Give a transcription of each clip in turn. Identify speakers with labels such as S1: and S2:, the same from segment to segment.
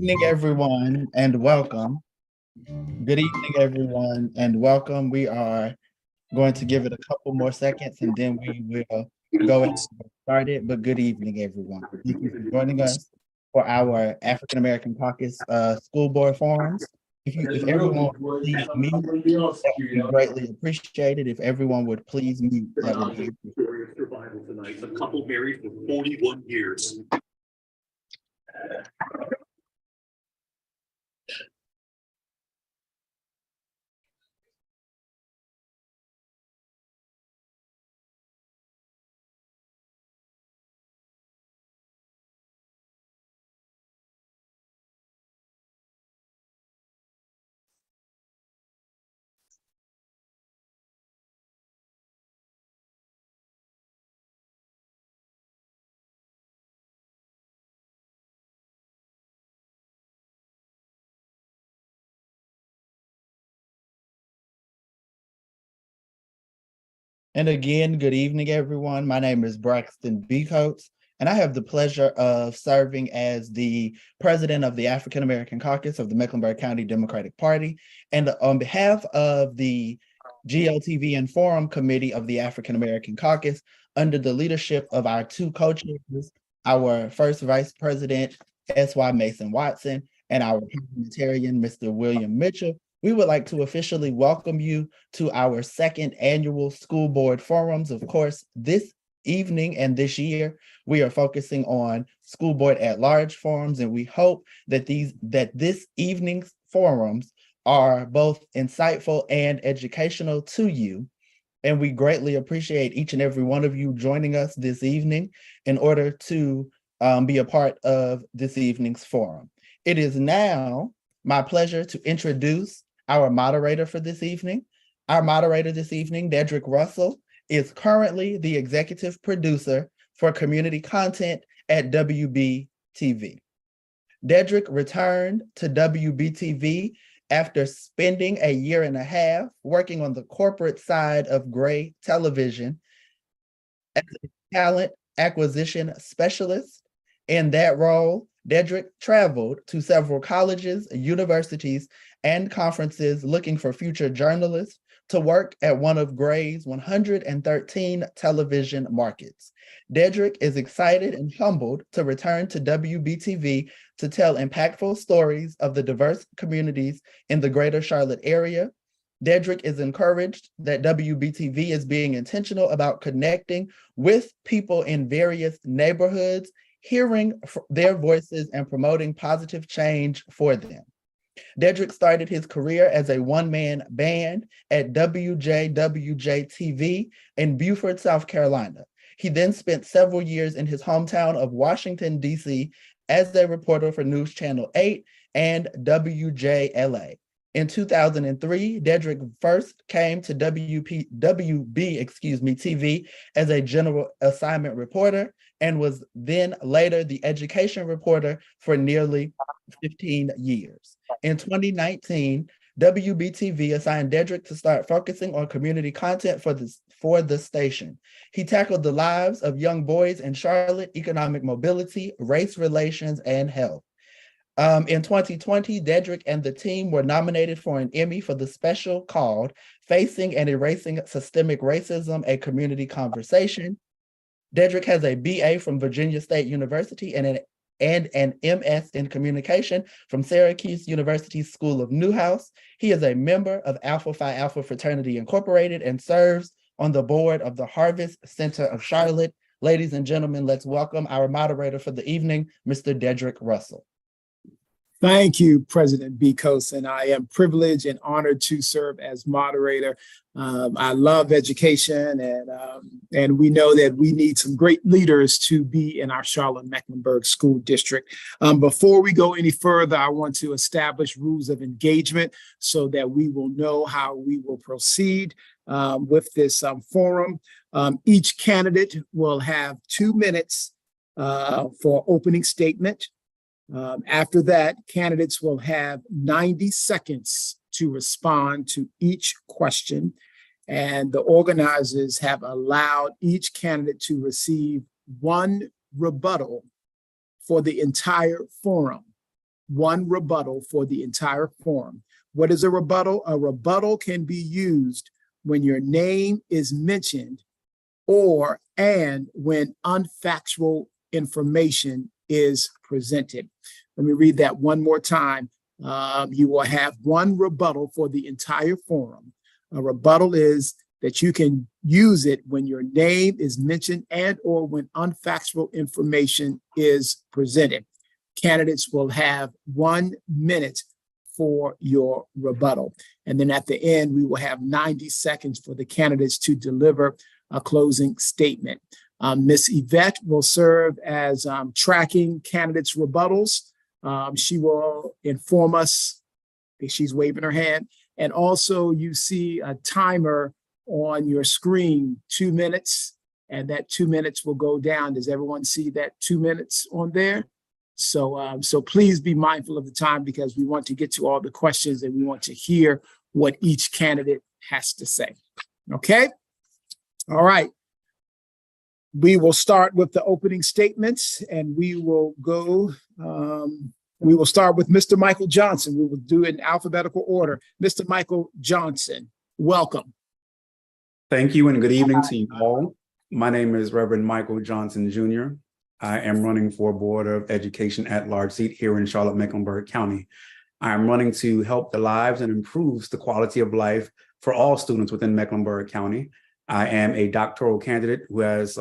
S1: evening, everyone, and welcome. Good evening, everyone, and welcome. We are going to give it a couple more seconds and then we will go and get started. But good evening, everyone. Thank you for joining us for our African American Caucus School Board Forums. If everyone would please mute, that would be greatly appreciated. If everyone would please mute, that would be
S2: survival tonight. A couple married for 41 years.
S1: And again, good evening, everyone. My name is Braxton B. Coates, and I have the pleasure of serving as the president of the African American Caucus of the Mecklenburg County Democratic Party. And on behalf of the GOTV and Forum Committee of the African American Caucus, under the leadership of our two co-chairs, our first Vice President, S.Y. Mason Watson, and our parliamentarian, Mr. William Mitchell, we would like to officially welcome you to our second annual school board forums. Of course, this evening and this year, we are focusing on school board at large forums, and we hope that this evening's forums are both insightful and educational to you. And we greatly appreciate each and every one of you joining us this evening in order to be a part of this evening's forum. It is now my pleasure to introduce our moderator for this evening. Our moderator this evening, Dedrick Russell, is currently the executive producer for community content at WBTV. Dedrick returned to WBTV after spending a year and a half working on the corporate side of Gray Television as a talent acquisition specialist. In that role, Dedrick traveled to several colleges, universities, and conferences looking for future journalists to work at one of Gray's 113 television markets. Dedrick is excited and humbled to return to WBTV to tell impactful stories of the diverse communities in the greater Charlotte area. Dedrick is encouraged that WBTV is being intentional about connecting with people in various neighborhoods, hearing their voices and promoting positive change for them. Dedrick started his career as a one-man band at WJWJ-TV in Beaufort, South Carolina. He then spent several years in his hometown of Washington, D.C. as a reporter for News Channel 8 and WJLA. In 2003, Dedrick first came to WB as a general assignment reporter and was then later the education reporter for nearly 15 years. In 2019, WBTV assigned Dedrick to start focusing on community content for the station. He tackled the lives of young boys in Charlotte, economic mobility, race relations, and health. In 2020, Dedrick and the team were nominated for an Emmy for the special called Facing and Erasing Systemic Racism, a Community Conversation. Dedrick has a BA from Virginia State University and an MS in Communication from Syracuse University School of Newhouse. He is a member of Alpha Phi Alpha Fraternity Incorporated and serves on the board of the Harvest Center of Charlotte. Ladies and gentlemen, let's welcome our moderator for the evening, Mr. Dedrick Russell.
S3: Thank you, President B. Coates, and I am privileged and honored to serve as moderator. I love education, and we know that we need some great leaders to be in our Charlotte-Mecklenburg School District. Before we go any further, I want to establish rules of engagement so that we will know how we will proceed with this forum. Each candidate will have 2 minutes for opening statement. After that, candidates will have 90 seconds to respond to each question, and the organizers have allowed each candidate to receive 1 rebuttal for the entire forum. one rebuttal for the entire forum. What is a rebuttal? A rebuttal can be used when your name is mentioned and when unfactual information is presented. Let me read that one more time. You will have one rebuttal for the entire forum. A rebuttal is that you can use it when your name is mentioned and or when unfactual information is presented. Candidates will have 1 minute for your rebuttal. And then at the end, we will have 90 seconds for the candidates to deliver a closing statement. Ms. Yvette will serve as tracking candidates' rebuttals. She will inform us, she's waving her hand, and also you see a timer on your screen, 2 minutes, and that 2 minutes will go down. Does everyone see that 2 minutes on there? So please be mindful of the time because we want to get to all the questions and we want to hear what each candidate has to say. Okay? All right. We will start with the opening statements and we will start with Mr. Michael Johnson. We will do it in alphabetical order. Mr. Michael Johnson, welcome.
S4: Thank you and good evening to you all. My name is Reverend Michael Johnson, Jr. I am running for Board of Education at-large seat here in Charlotte-Mecklenburg County. I am running to help the lives and improves the quality of life for all students within Mecklenburg County. I am a doctoral candidate who has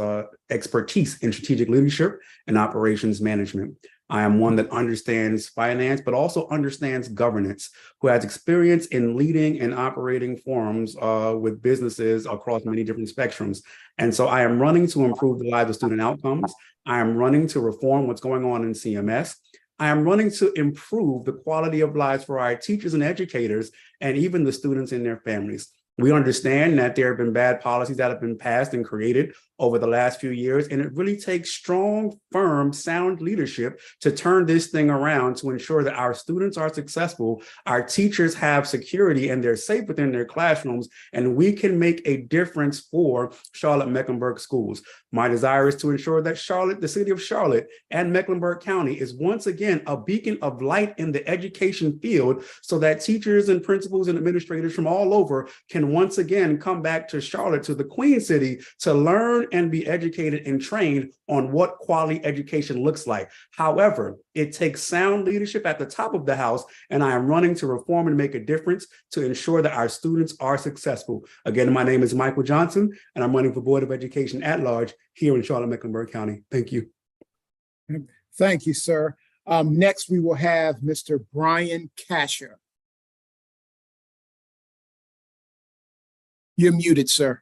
S4: expertise in strategic leadership and operations management. I am one that understands finance, but also understands governance, who has experience in leading and operating forums with businesses across many different spectrums. And so I am running to improve the lives of student outcomes. I am running to reform what's going on in CMS. I am running to improve the quality of lives for our teachers and educators, and even the students and their families. We understand that there have been bad policies that have been passed and created over the last few years, and it really takes strong, firm, sound leadership to turn this thing around to ensure that our students are successful, our teachers have security, and they're safe within their classrooms, and we can make a difference for Charlotte-Mecklenburg schools. My desire is to ensure that Charlotte, the city of Charlotte, and Mecklenburg County is once again a beacon of light in the education field so that teachers and principals and administrators from all over can once again come back to Charlotte, to the Queen City, to learn and be educated and trained on what quality education looks like. However, it takes sound leadership at the top of the house, and I am running to reform and make a difference to ensure that our students are successful. Again, my name is Michael Johnson, and I'm running for Board of Education at-large here in Charlotte-Mecklenburg County. Thank you.
S3: Thank you, sir. Next, we will have Mr. Brian Kasher. You're muted, sir.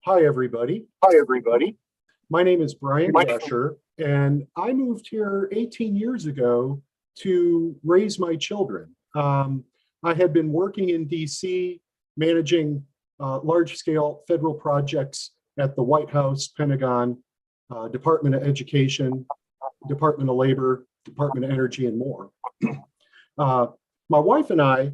S5: Hi, everybody. My name is Brian Kasher, and I moved here 18 years ago to raise my children. I had been working in DC, managing large-scale federal projects at the White House, Pentagon, Department of Education, Department of Labor, Department of Energy, and more. My wife and I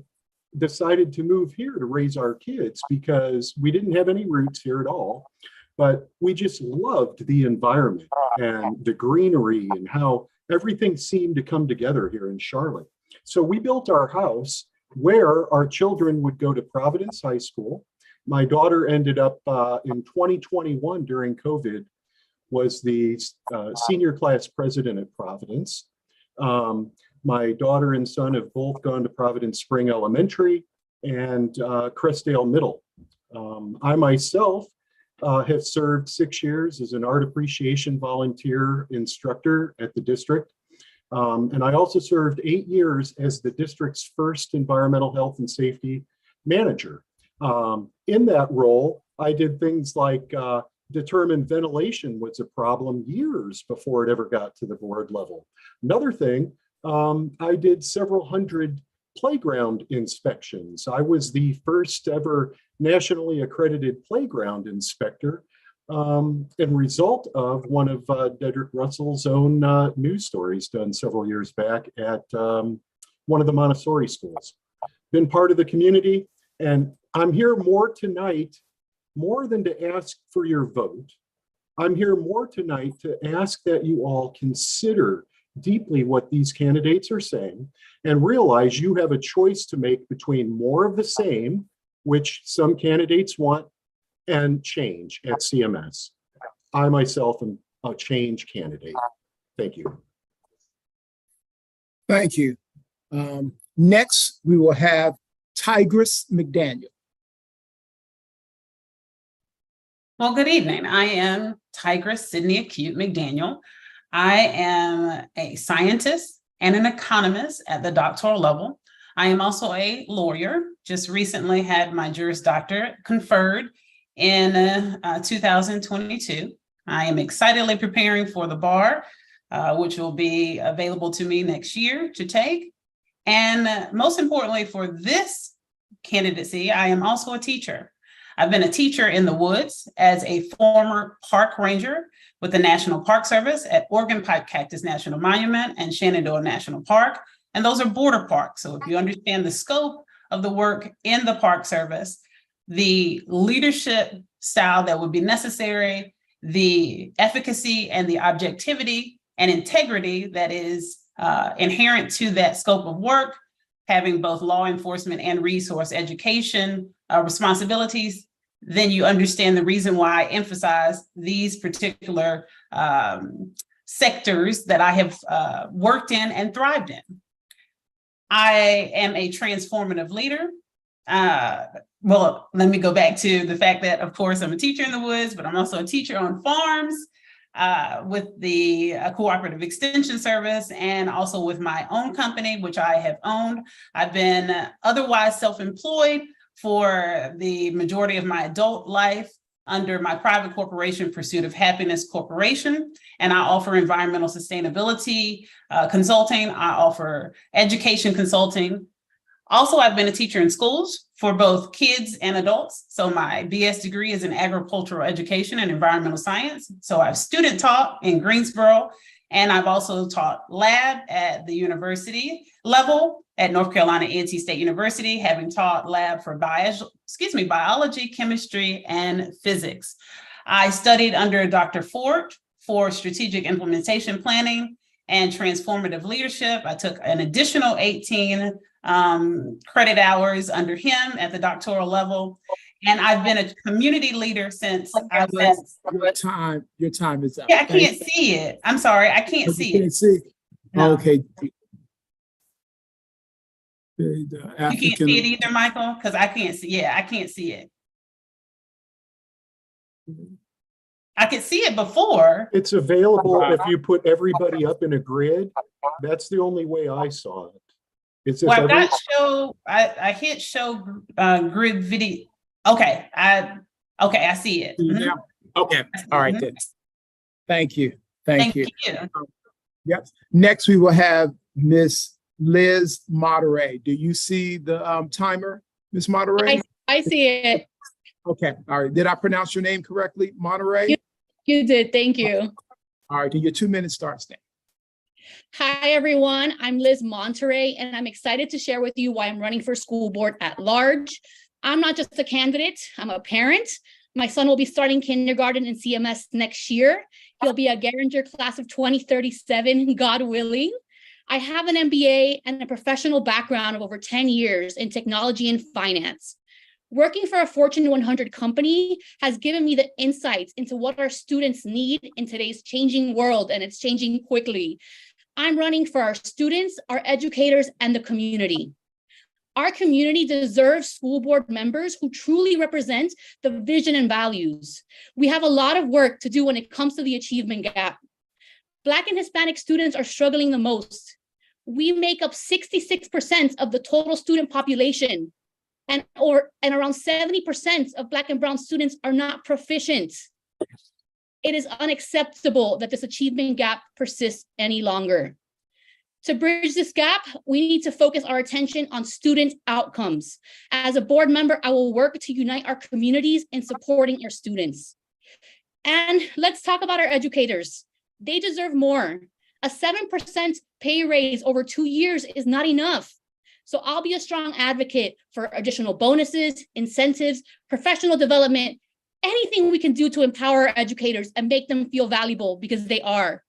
S5: decided to move here to raise our kids because we didn't have any roots here at all, but we just loved the environment and the greenery and how everything seemed to come together here in Charlotte. So we built our house where our children would go to Providence High School. My daughter ended up in 2021 during COVID, was the senior class president at Providence. My daughter and son have both gone to Providence Spring Elementary and Crestdale Middle. I myself have served 6 years as an art appreciation volunteer instructor at the district. And I also served 8 years as the district's first environmental health and safety manager. In that role, I did things like determine ventilation was a problem years before it ever got to the board level. Another thing, I did several hundred playground inspections. I was the first ever nationally accredited playground inspector, and result of one of Dedrick Russell's own news stories done several years back at one of the Montessori schools. Been part of the community, and I'm here more tonight, more than to ask for your vote. I'm here more tonight to ask that you all consider deeply what these candidates are saying and realize you have a choice to make between more of the same, which some candidates want, and change at CMS. I myself am a change candidate. Thank you.
S3: Thank you. Next, we will have Tigress McDaniel.
S6: Well, good evening. I am Tigress Sydney Acute McDaniel. I am a scientist and an economist at the doctoral level. I am also a lawyer. Just recently had my Juris Doctorate conferred in 2022. I am excitedly preparing for the bar, which will be available to me next year to take. And most importantly for this candidacy, I am also a teacher. I've been a teacher in the woods as a former park ranger with the National Park Service at Oregon Pipe Cactus National Monument and Shenandoah National Park. And those are border parks. So if you understand the scope of the work in the Park Service, the leadership style that would be necessary, the efficacy and the objectivity and integrity that is inherent to that scope of work, having both law enforcement and resource education responsibilities, then you understand the reason why I emphasize these particular sectors that I have worked in and thrived in. I am a transformative leader. Well, let me go back to the fact that, of course, I'm a teacher in the woods, but I'm also a teacher on farms with the Cooperative Extension Service and also with my own company, which I have owned. I've been otherwise self-employed for the majority of my adult life under my private corporation, Pursuit of Happiness Corporation, and I offer environmental sustainability consulting. I offer education consulting. Also, I've been a teacher in schools for both kids and adults. So my BS degree is in agricultural education and environmental science. So I've student taught in Greensboro, and I've also taught lab at the university level at North Carolina A&T State University, having taught lab for biology, chemistry, and physics. I studied under Dr. Ford for strategic implementation planning and transformative leadership. I took an additional 18 credit hours under him at the doctoral level. And I've been a community leader since I was.
S3: Your time is up.
S6: Yeah, I can't see it. I'm sorry, I can't see it.
S3: See?
S6: No.
S3: Okay.
S6: You can't see it either, Michael? Because I can't see. Yeah, I can't see it. I could see it before.
S5: It's available if you put everybody up in a grid. That's the only way I saw it. It's
S6: Well, I've got show. I hit show grid video. Okay, I see it.
S3: Yeah. Okay. All right then. Thank you. Thank you. Yep. Next, we will have Miss Liz Monterey. Do you see the timer, Miss Monterey?
S7: I see it.
S3: Okay. All right. Did I pronounce your name correctly, Monterey?
S7: You did. Thank you.
S3: All right. Your 2 minutes starts now.
S7: Hi, everyone. I'm Liz Monterey, and I'm excited to share with you why I'm running for school board at large. I'm not just a candidate. I'm a parent. My son will be starting kindergarten in CMS next year. He'll be a Garinger class of 2037, God willing. I have an MBA and a professional background of over 10 years in technology and finance. Working for a Fortune 100 company has given me the insights into what our students need in today's changing world, and it's changing quickly. I'm running for our students, our educators, and the community. Our community deserves school board members who truly represent the vision and values. We have a lot of work to do when it comes to the achievement gap. Black and Hispanic students are struggling the most. We make up 66% of the total student population, and around 70% of Black and Brown students are not proficient. It is unacceptable that this achievement gap persists any longer. To bridge this gap, we need to focus our attention on student outcomes. As a board member, I will work to unite our communities in supporting our students. And let's talk about our educators. They deserve more. A 7% pay raise over 2 years is not enough. So I'll be a strong advocate for additional bonuses, incentives, professional development, anything we can do to empower our educators and make them feel valuable, because they are.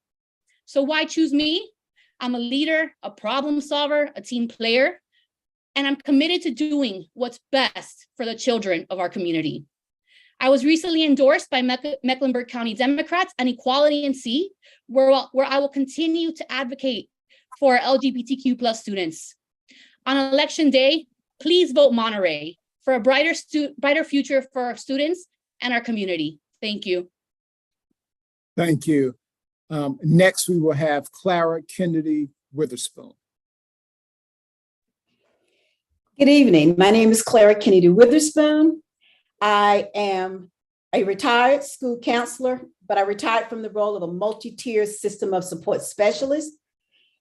S7: So why choose me? I'm a leader, a problem solver, a team player, and I'm committed to doing what's best for the children of our community. I was recently endorsed by Mecklenburg County Democrats and Equality NC, where I will continue to advocate for LGBTQ+ students. On election day, please vote Monterey for a brighter future for our students and our community. Thank you.
S3: Thank you. Next, we will have Clara Kennedy Witherspoon.
S8: Good evening. My name is Clara Kennedy Witherspoon. I am a retired school counselor, but I retired from the role of a multi-tier system of support specialist.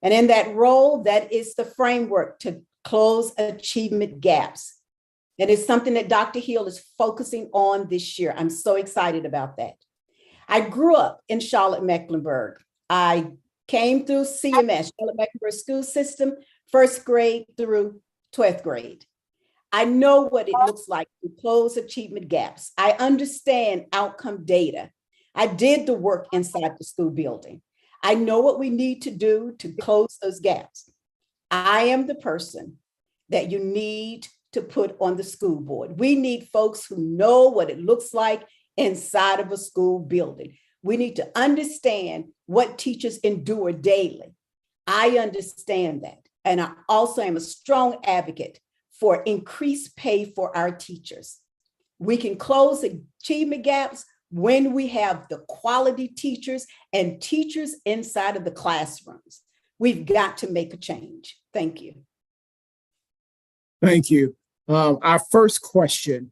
S8: And in that role, that is the framework to close achievement gaps. It is something that Dr. Hill is focusing on this year. I'm so excited about that. I grew up in Charlotte-Mecklenburg. I came through CMS, Charlotte-Mecklenburg School System, 1st grade through 12th grade. I know what it looks like to close achievement gaps. I understand outcome data. I did the work inside the school building. I know what we need to do to close those gaps. I am the person that you need to put on the school board. We need folks who know what it looks like inside of a school building. We need to understand what teachers endure daily. I understand that. And I also am a strong advocate for increased pay for our teachers. We can close achievement gaps when we have the quality teachers and teachers inside of the classrooms. We've got to make a change. Thank you.
S3: Thank you. Our first question,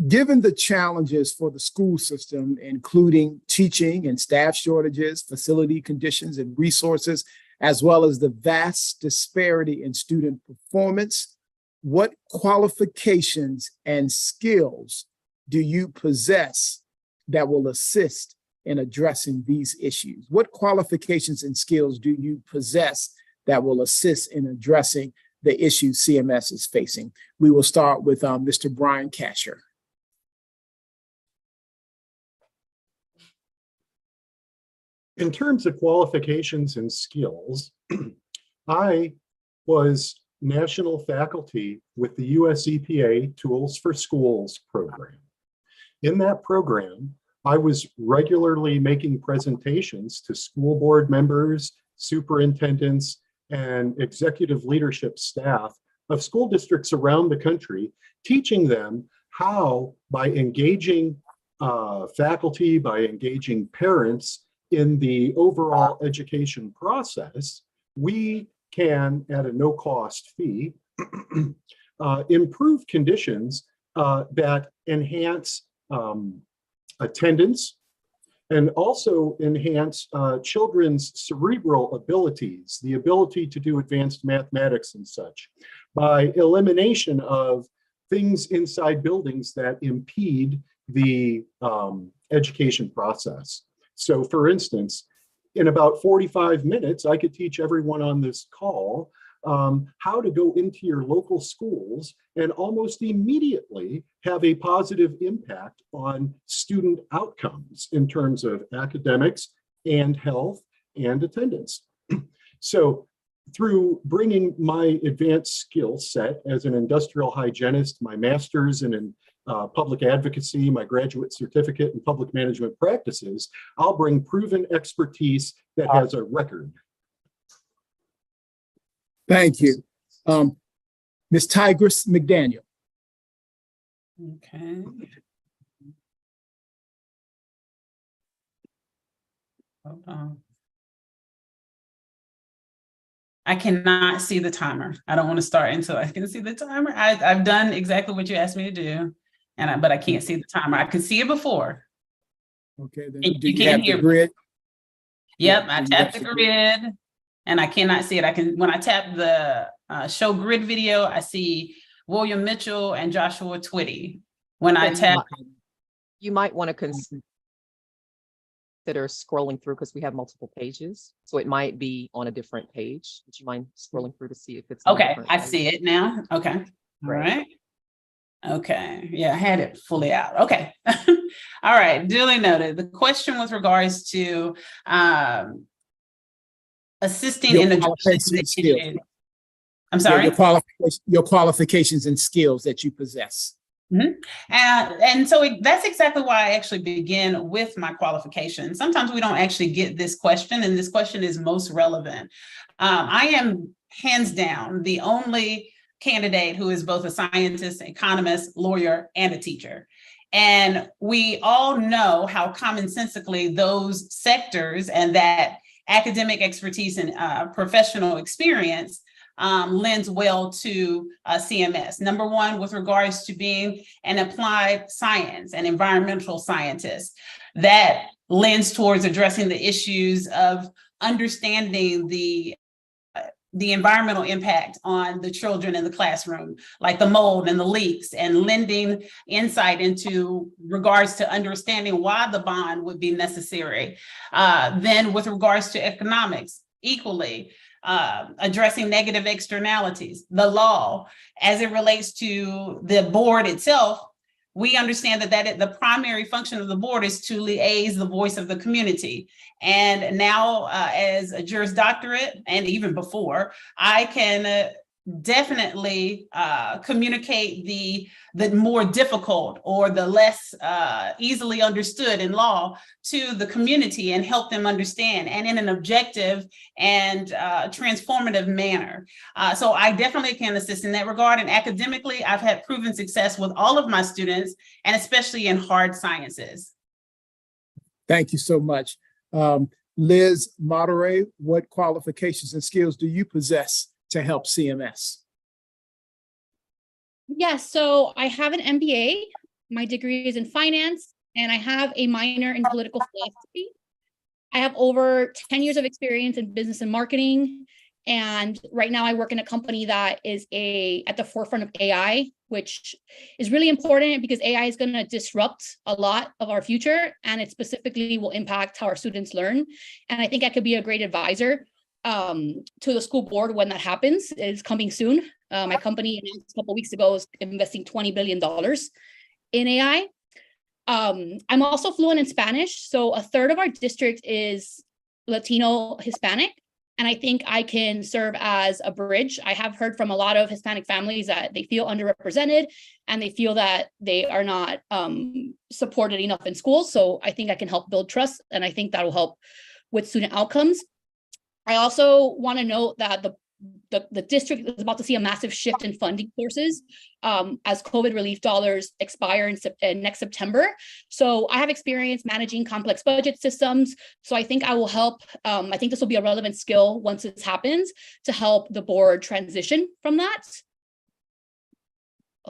S3: given the challenges for the school system, including teaching and staff shortages, facility conditions and resources, as well as the vast disparity in student performance, what qualifications and skills do you possess that will assist in addressing these issues? What qualifications and skills do you possess that will assist in addressing the issues CMS is facing? We will start with Mr. Brian Kasher.
S5: In terms of qualifications and skills, I was national faculty with the US EPA Tools for Schools program. In that program, I was regularly making presentations to school board members, superintendents, and executive leadership staff of school districts around the country, teaching them how, by engaging faculty, by engaging parents in the overall education process, we can, at a no-cost fee, improve conditions that enhance attendance and also enhance children's cerebral abilities, the ability to do advanced mathematics and such, by elimination of things inside buildings that impede the education process. So for instance, in about 45 minutes, I could teach everyone on this call how to go into your local schools and almost immediately have a positive impact on student outcomes in terms of academics and health and attendance. So through bringing my advanced skill set as an industrial hygienist, my master's in public advocacy, my graduate certificate in public management practices, I'll bring proven expertise that has a record.
S3: Thank you. Ms. Tigress McDaniel.
S6: Okay. Hold on. I cannot see the timer. I don't want to start until I can see the timer. I've done exactly what you asked me to do, but I can't see the timer. I could see it before.
S3: Okay, then
S6: You
S3: do you
S6: can't
S3: have the
S6: hear me.
S3: grid?
S6: Yep, I tapped the grid and I cannot see it. When I tap the show grid video, I see William Mitchell and Joshua Twitty. When I tap,
S9: you might want to consider scrolling through because we have multiple pages. So it might be on a different page. Would you mind scrolling through to see if it's on a
S6: okay,
S9: different
S6: I
S9: page?
S6: see it now. Okay, all right. Okay, yeah, I had it fully out. Okay. All right, duly noted. The question with regards to assisting
S3: Your
S6: in addressing
S3: qualifications
S6: the
S3: and skills.
S6: issue. I'm
S3: Yeah,
S6: sorry?
S3: your qualifications and skills that you possess.
S6: And so that's exactly why I actually begin with my qualifications. Sometimes we don't actually get this question, and this question is most relevant. I am hands down the only candidate who is both a scientist, economist, lawyer, and a teacher. And we all know how commonsensically those sectors and that academic expertise and professional experience lends well to CMS. Number one, with regards to being an applied science and environmental scientist, that lends towards addressing the issues of understanding the environmental impact on the children in the classroom, like the mold and the leaks, and lending insight into regards to understanding why the bond would be necessary. Then with regards to economics, equally, addressing negative externalities, the law, as it relates to the board itself, we understand that the primary function of the board is to liaise the voice of the community. And now as a Juris Doctorate, and even before, I can definitely communicate the more difficult or the less easily understood in law to the community and help them understand, and in an objective and transformative manner. So I definitely can assist in that regard. And academically, I've had proven success with all of my students, and especially in hard sciences.
S3: Thank you so much. Liz Monterey, what qualifications and skills do you possess to help CMS?
S7: Yes, so I have an MBA. My degree is in finance, and I have a minor in political philosophy. I have over 10 years of experience in business and marketing. And right now I work in a company that is at the forefront of AI, which is really important because AI is going to disrupt a lot of our future, and it specifically will impact how our students learn. And I think I could be a great advisor to the school board when that happens. It's coming soon. My company announced a couple of weeks ago is investing $20 billion in AI. I'm also fluent in Spanish. So a third of our district is Latino Hispanic. And I think I can serve as a bridge. I have heard from a lot of Hispanic families that they feel underrepresented and they feel that they are not supported enough in schools. So I think I can help build trust, and I think that will help with student outcomes. I also want to note that the district is about to see a massive shift in funding sources as COVID relief dollars expire in next September. So I have experience managing complex budget systems. So I think I will help. I think this will be a relevant skill once this happens to help the board transition from that.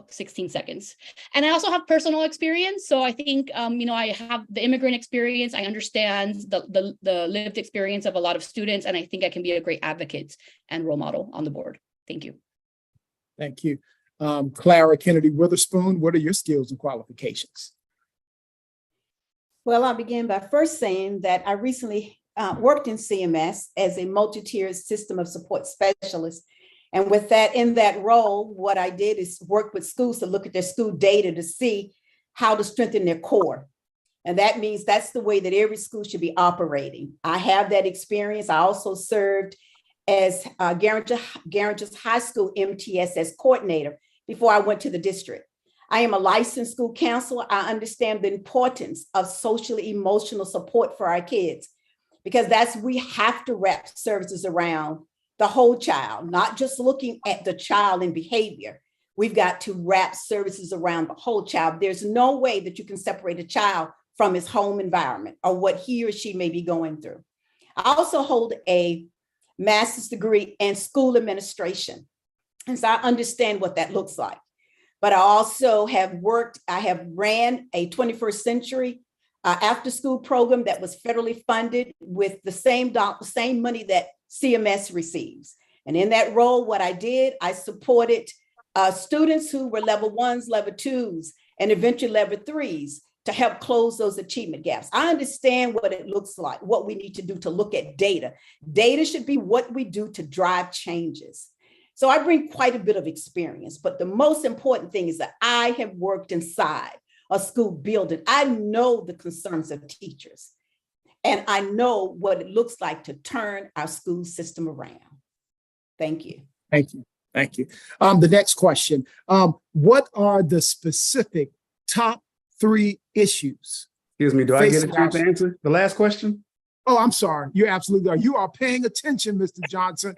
S7: 16 seconds. And I also have personal experience. So I think, I have the immigrant experience. I understand the lived experience of a lot of students. And I think I can be a great advocate and role model on the board. Thank you.
S3: Thank you. Clara Kennedy Witherspoon, what are your skills and qualifications?
S8: Well, I'll begin by first saying that I recently worked in CMS as a multi-tiered system of support specialist. And with that, in that role, what I did is work with schools to look at their school data to see how to strengthen their core. And that means that's the way that every school should be operating. I have that experience. I also served as Garringer's High School MTSS coordinator before I went to the district. I am a licensed school counselor. I understand the importance of social emotional support for our kids, because we have to wrap services around the whole child, not just looking at the child and behavior. We've got to wrap services around the whole child. There's no way that you can separate a child from his home environment or what he or she may be going through. I also hold a master's degree in school administration, and so I understand what that looks like. But I also have ran a 21st century after school program that was federally funded with the same money that CMS receives. And in that role, what I did, I supported students who were level 1s, level 2s, and eventually level 3s to help close those achievement gaps. I understand what it looks like, what we need to do to look at data. Data should be what we do to drive changes. So I bring quite a bit of experience, but the most important thing is that I have worked inside a school building. I know the concerns of teachers, and I know what it looks like to turn our school system around. Thank you.
S3: Thank you. Thank you. The next question. What are the specific top 3 issues?
S4: Excuse me, do I get a chance to answer the last question?
S3: Oh, I'm sorry. You absolutely are. You are paying attention, Mr. Johnson.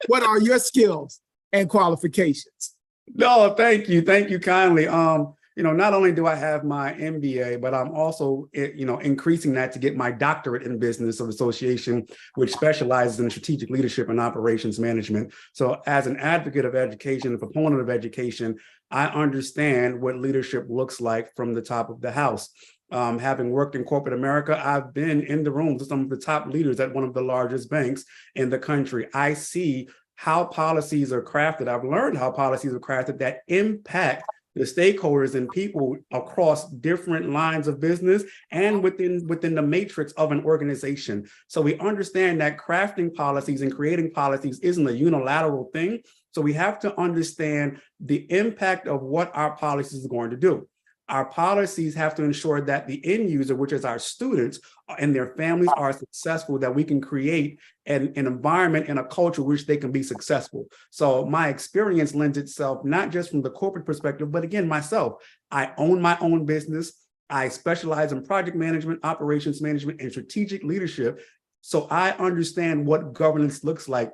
S3: What are your skills and qualifications?
S4: No, thank you. Thank you kindly. Not only do I have my MBA, but I'm also, increasing that to get my doctorate in business of association, which specializes in strategic leadership and operations management. So as an advocate of education, a proponent of education, I understand what leadership looks like from the top of the house. Having worked in corporate America, I've been in the rooms with some of the top leaders at one of the largest banks in the country. I see how policies are crafted. I've learned how policies are crafted that impact the stakeholders and people across different lines of business and within the matrix of an organization. So we understand that crafting policies and creating policies isn't a unilateral thing. So we have to understand the impact of what our policies are going to do. Our policies have to ensure that the end user, which is our students and their families, are successful, that we can create an environment and a culture which they can be successful. So my experience lends itself not just from the corporate perspective, but again, myself. I own my own business. I specialize in project management, operations management, and strategic leadership. So I understand what governance looks like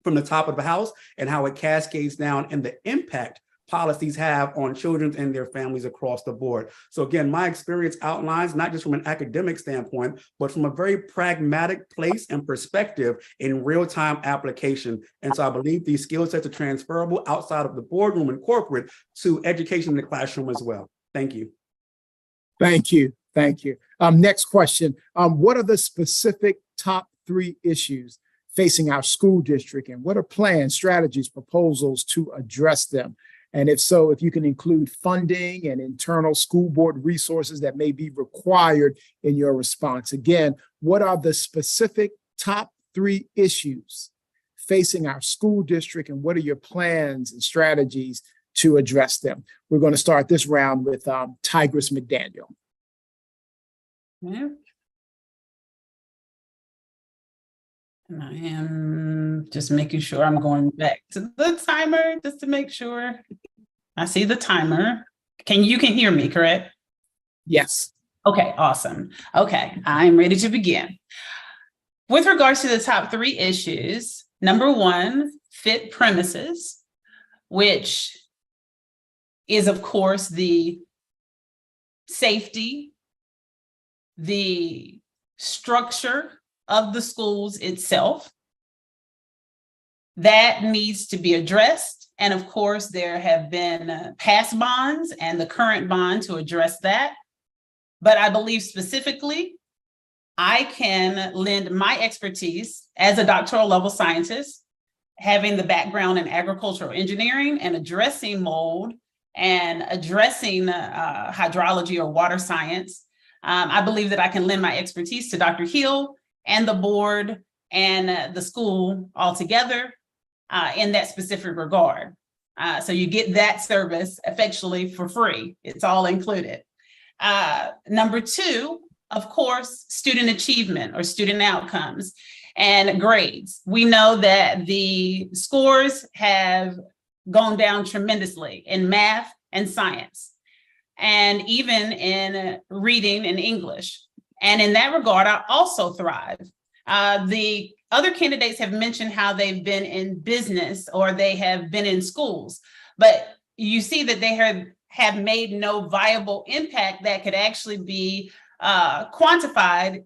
S4: from the top of the house and how it cascades down and the impact policies have on children and their families across the board. So again, my experience outlines, not just from an academic standpoint, but from a very pragmatic place and perspective in real-time application. And so I believe these skill sets are transferable outside of the boardroom and corporate to education in the classroom as well. Thank you.
S3: Thank you. Thank you. Next question. What are the specific top 3 issues facing our school district, and what are plans, strategies, proposals to address them? And if so, if you can include funding and internal school board resources that may be required in your response. Again, what are the specific top 3 issues facing our school district, and what are your plans and strategies to address them? We're going to start this round with Tigress McDaniel.
S6: Yeah. And I am just making sure I'm going back to the timer just to make sure. I see the timer. You can hear me, correct?
S3: Yes.
S6: Okay, awesome. Okay, I'm ready to begin. With regards to the top 3 issues, number 1, fit premises, which is, of course, the safety, the structure of the schools itself. That needs to be addressed. And of course, there have been past bonds and the current bond to address that. But I believe specifically, I can lend my expertise as a doctoral level scientist, having the background in agricultural engineering and addressing mold and addressing hydrology or water science. I believe that I can lend my expertise to Dr. Hill and the board and the school altogether in that specific regard. So you get that service effectually for free. It's all included. Number 2, of course, student achievement or student outcomes and grades. We know that the scores have gone down tremendously in math and science, and even in reading and English. And in that regard, I also thrive. The other candidates have mentioned how they've been in business or they have been in schools, but you see that they have made no viable impact that could actually be quantified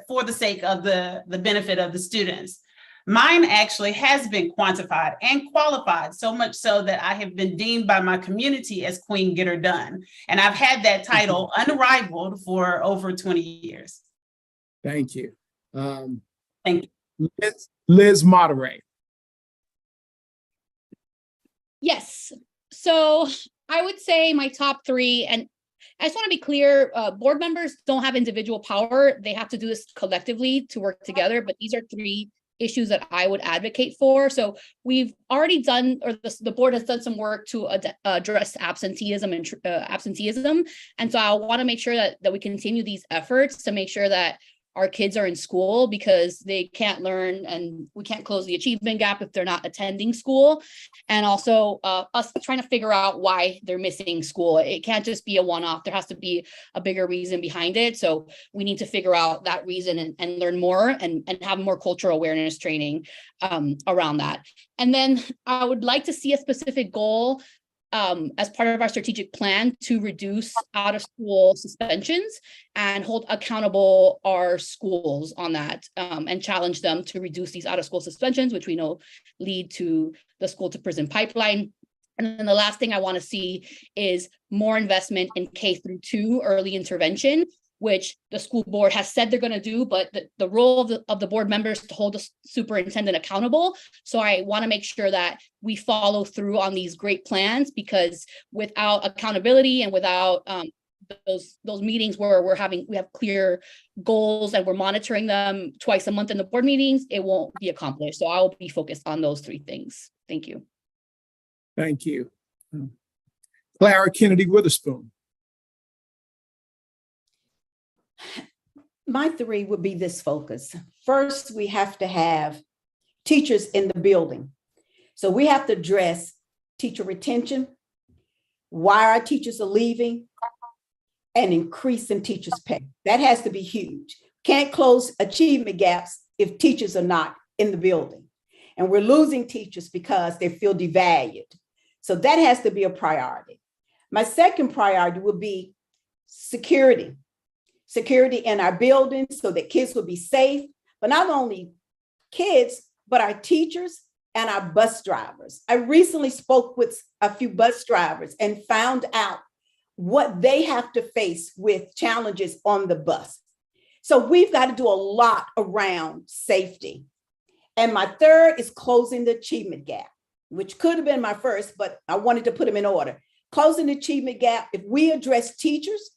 S6: for the sake of the benefit of the students. Mine actually has been quantified and qualified, so much so that I have been deemed by my community as Queen Get Her Done. And I've had that title unrivaled for over 20 years.
S3: Thank you.
S6: Thank you.
S3: Liz Monterey.
S7: Yes. So I would say my top 3, and I just want to be clear, board members don't have individual power. They have to do this collectively to work together, but these are 3 issues that I would advocate for. So we've already done, or the board has done some work to address absenteeism and absenteeism. And so I want to make sure that we continue these efforts to make sure that our kids are in school, because they can't learn and we can't close the achievement gap if they're not attending school. And also us trying to figure out why they're missing school. It can't just be a one-off. There has to be a bigger reason behind it. So we need to figure out that reason and learn more and have more cultural awareness training around that. And then I would like to see a specific goal as part of our strategic plan to reduce out of school suspensions and hold accountable our schools on that, and challenge them to reduce these out of school suspensions, which we know lead to the school to prison pipeline. And then the last thing I want to see is more investment in K-2 early intervention, which the school board has said they're going to do, but the role of the board members to hold the superintendent accountable. So I want to make sure that we follow through on these great plans, because without accountability and without those meetings where we have clear goals and we're monitoring them twice a month in the board meetings, it won't be accomplished. So I will be focused on those three things. Thank you.
S3: Thank you. Clara Kennedy Witherspoon.
S8: My three would be this focus. First, we have to have teachers in the building. So we have to address teacher retention, why our teachers are leaving, and increase in teachers' pay. That has to be huge. Can't close achievement gaps if teachers are not in the building. And we're losing teachers because they feel devalued. So that has to be a priority. My second priority would be security. Security in our buildings so that kids will be safe, but not only kids, but our teachers and our bus drivers. I recently spoke with a few bus drivers and found out what they have to face with challenges on the bus. So we've got to do a lot around safety. And my third is closing the achievement gap, which could have been my first, but I wanted to put them in order. Closing the achievement gap, if we address teachers,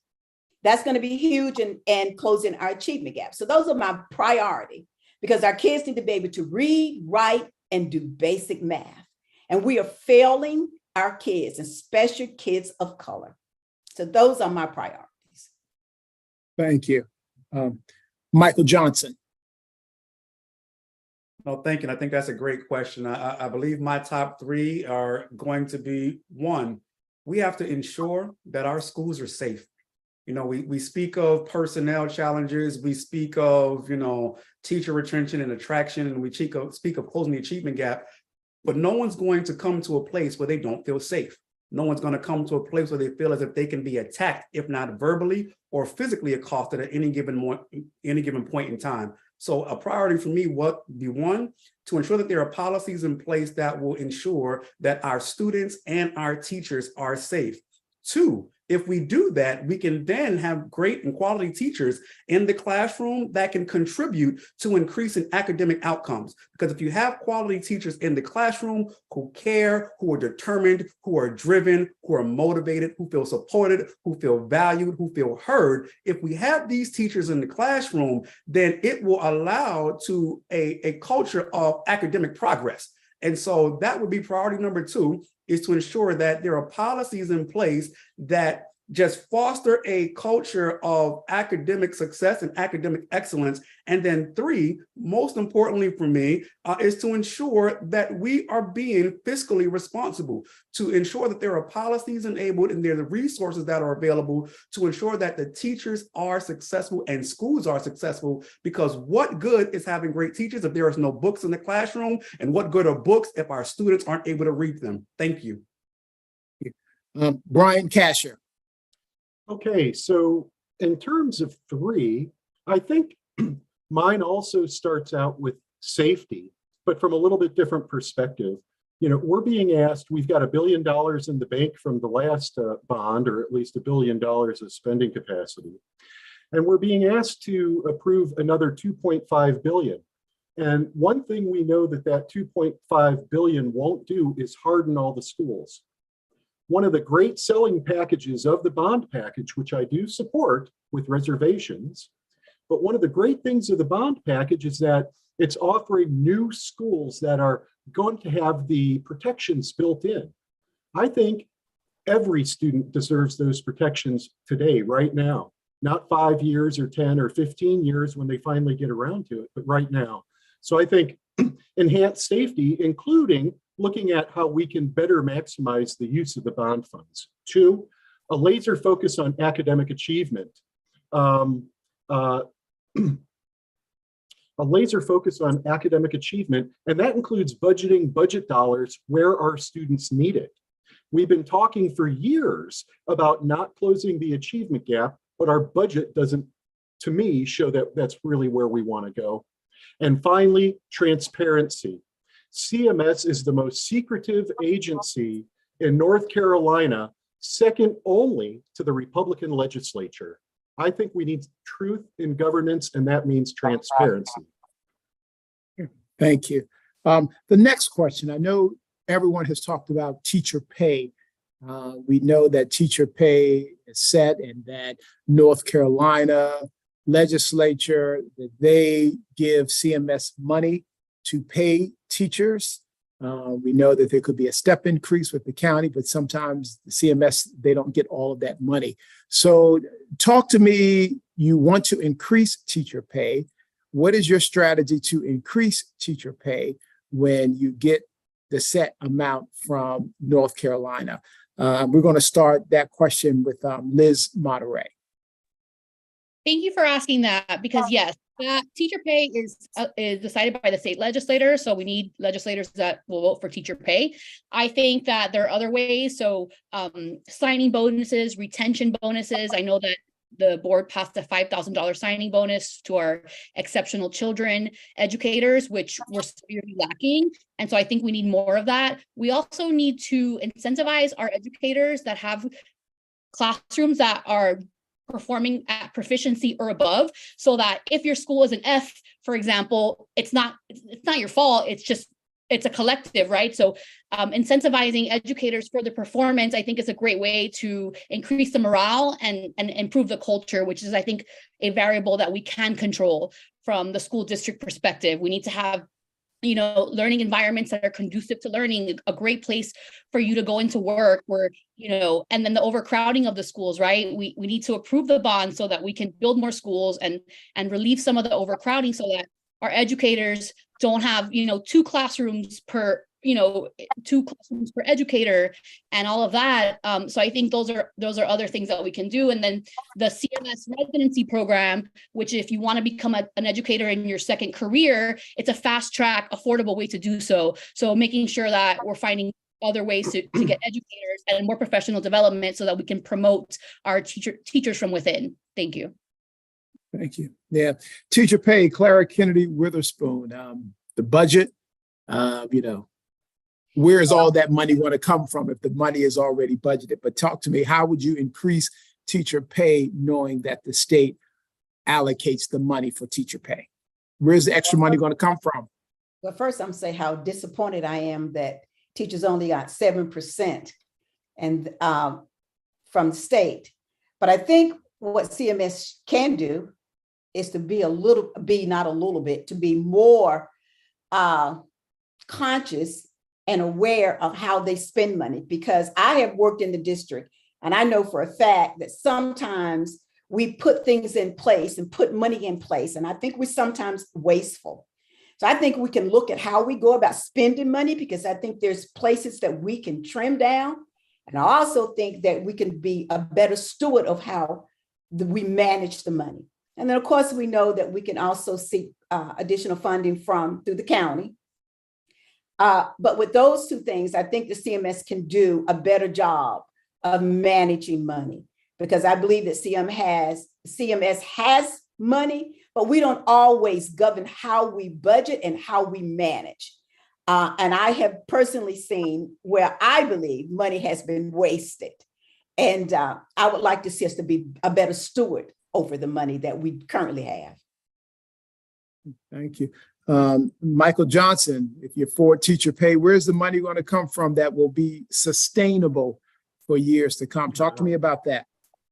S8: that's going to be huge, and closing our achievement gap. So those are my priority, because our kids need to be able to read, write, and do basic math. And we are failing our kids, especially kids of color. So those are my priorities.
S3: Thank you. Michael Johnson.
S4: No, thank you. I think that's a great question. I believe my top three are going to be: one, we have to ensure that our schools are safe. You know, we speak of personnel challenges, we speak of, teacher retention and attraction, and we speak of closing the achievement gap, but no one's going to come to a place where they don't feel safe. No one's going to come to a place where they feel as if they can be attacked, if not verbally or physically accosted at any given point in time. So a priority for me would be, one, to ensure that there are policies in place that will ensure that our students and our teachers are safe. Two, if we do that, we can then have great and quality teachers in the classroom that can contribute to increasing academic outcomes. Because if you have quality teachers in the classroom who care, who are determined, who are driven, who are motivated, who feel supported, who feel valued, who feel heard, if we have these teachers in the classroom, then it will allow to a culture of academic progress. And so that would be priority number two, is to ensure that there are policies in place that just foster a culture of academic success and academic excellence. And then three, most importantly for me, is to ensure that we are being fiscally responsible, to ensure that there are policies enabled and there are the resources that are available to ensure that the teachers are successful and schools are successful. Because what good is having great teachers if there is no books in the classroom? And what good are books if our students aren't able to read them? Thank you.
S3: Brian Kasher.
S5: Okay, so in terms of three, I think mine also starts out with safety, but from a little bit different perspective. We're being asked, we've got $1 billion in the bank from the last bond, or at least $1 billion of spending capacity. And we're being asked to approve another 2.5 billion. And one thing we know that 2.5 billion won't do is harden all the schools. One of the great selling packages of the bond package, which I do support with reservations, but one of the great things of the bond package is that It's offering new schools that are going to have the protections built in. I think every student deserves those protections today, right now, not 5 years or 10 or 15 years when they finally get around to it, but right now. So I think enhanced safety, including looking at how we can better maximize the use of the bond funds. 2, a laser focus on academic achievement. A laser focus on academic achievement, and that includes budgeting budget dollars where our students need it. We've been talking for years about not closing the achievement gap, but our budget doesn't, to me, show that that's really where we want to go. And finally, transparency. CMS is the most secretive agency in North Carolina, second only to the Republican legislature. I think we need truth in governance, and that means transparency.
S3: Thank you. The next question, I know everyone has talked about teacher pay. We know that teacher pay is set and that North Carolina legislature, that they give CMS money to pay teachers. We know that there could be a step increase with the county, but sometimes the CMS, they don't get all of that money. So talk to me, you want to increase teacher pay. What is your strategy to increase teacher pay when you get the set amount from North Carolina? We're going to start that question with Liz Monterey.
S7: Thank you for asking that, because yes, that teacher pay is decided by the state legislator. So we need legislators that will vote for teacher pay. I think that there are other ways. So signing bonuses, retention bonuses. I know that the board passed a $5,000 signing bonus to our exceptional children educators, which we're severely lacking. And so I think we need more of that. We also need to incentivize our educators that have classrooms that are performing at proficiency or above, so that if your school is an F, for example, it's not your fault. It's a collective, right? So incentivizing educators for the performance, I think, is a great way to increase the morale and improve the culture, which is, I think, a variable that we can control from the school district perspective. We need to have, learning environments that are conducive to learning, a great place for you to go into work where, and then the overcrowding of the schools, right? We need to approve the bond so that we can build more schools and relieve some of the overcrowding so that our educators don't have, 2 classrooms per educator and all of that. So I think those are other things that we can do. And then the CMS residency program, which if you want to become an educator in your second career, it's a fast track, affordable way to do so. So making sure that we're finding other ways to get educators and more professional development so that we can promote our teachers from within. Thank you.
S3: Thank you. Yeah. Teacher pay, Clara Kennedy Witherspoon, the budget, where is all that money going to come from if the money is already budgeted? But talk to me, how would you increase teacher pay knowing that the state allocates the money for teacher pay? Where's the extra money going to come from?
S8: Well, first I'm say how disappointed I am that teachers only got 7% and from the state. But I think what CMS can do is to be more conscious and aware of how they spend money, because I have worked in the district and I know for a fact that sometimes we put things in place and put money in place, and I think we're sometimes wasteful. So I think we can look at how we go about spending money, because I think there's places that we can trim down. And I also think that we can be a better steward of how we manage the money. And then of course we know that we can also seek additional funding through the county. But with those 2 things, I think the CMS can do a better job of managing money, because I believe that CMS has money, but we don't always govern how we budget and how we manage. And I have personally seen where I believe money has been wasted. And I would like to see us to be a better steward over the money that we currently have.
S3: Thank you. Michael Johnson, if you're for teacher pay, where's the money going to come from that will be sustainable for years to come? Talk to me about that.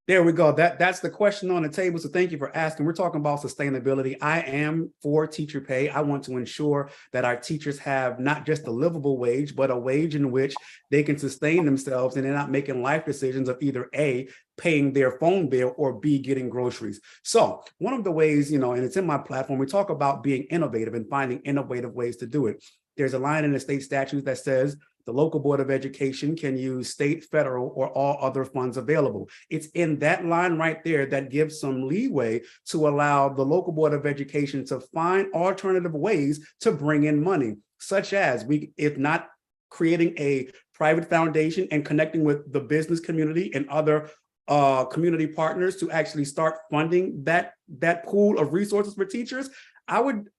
S4: There we go. That's the question on the table. So thank you for asking. We're talking about sustainability. I am for teacher pay. I want to ensure that our teachers have not just a livable wage, but a wage in which they can sustain themselves and they're not making life decisions of either A, paying their phone bill, or B, getting groceries. So one of the ways, and it's in my platform, we talk about being innovative and finding innovative ways to do it. There's a line in the state statute that says the local board of education can use state, federal, or all other funds available. It's in that line right there that gives some leeway to allow the local board of education to find alternative ways to bring in money, such as if not creating a private foundation and connecting with the business community and other community partners to actually start funding that pool of resources for teachers.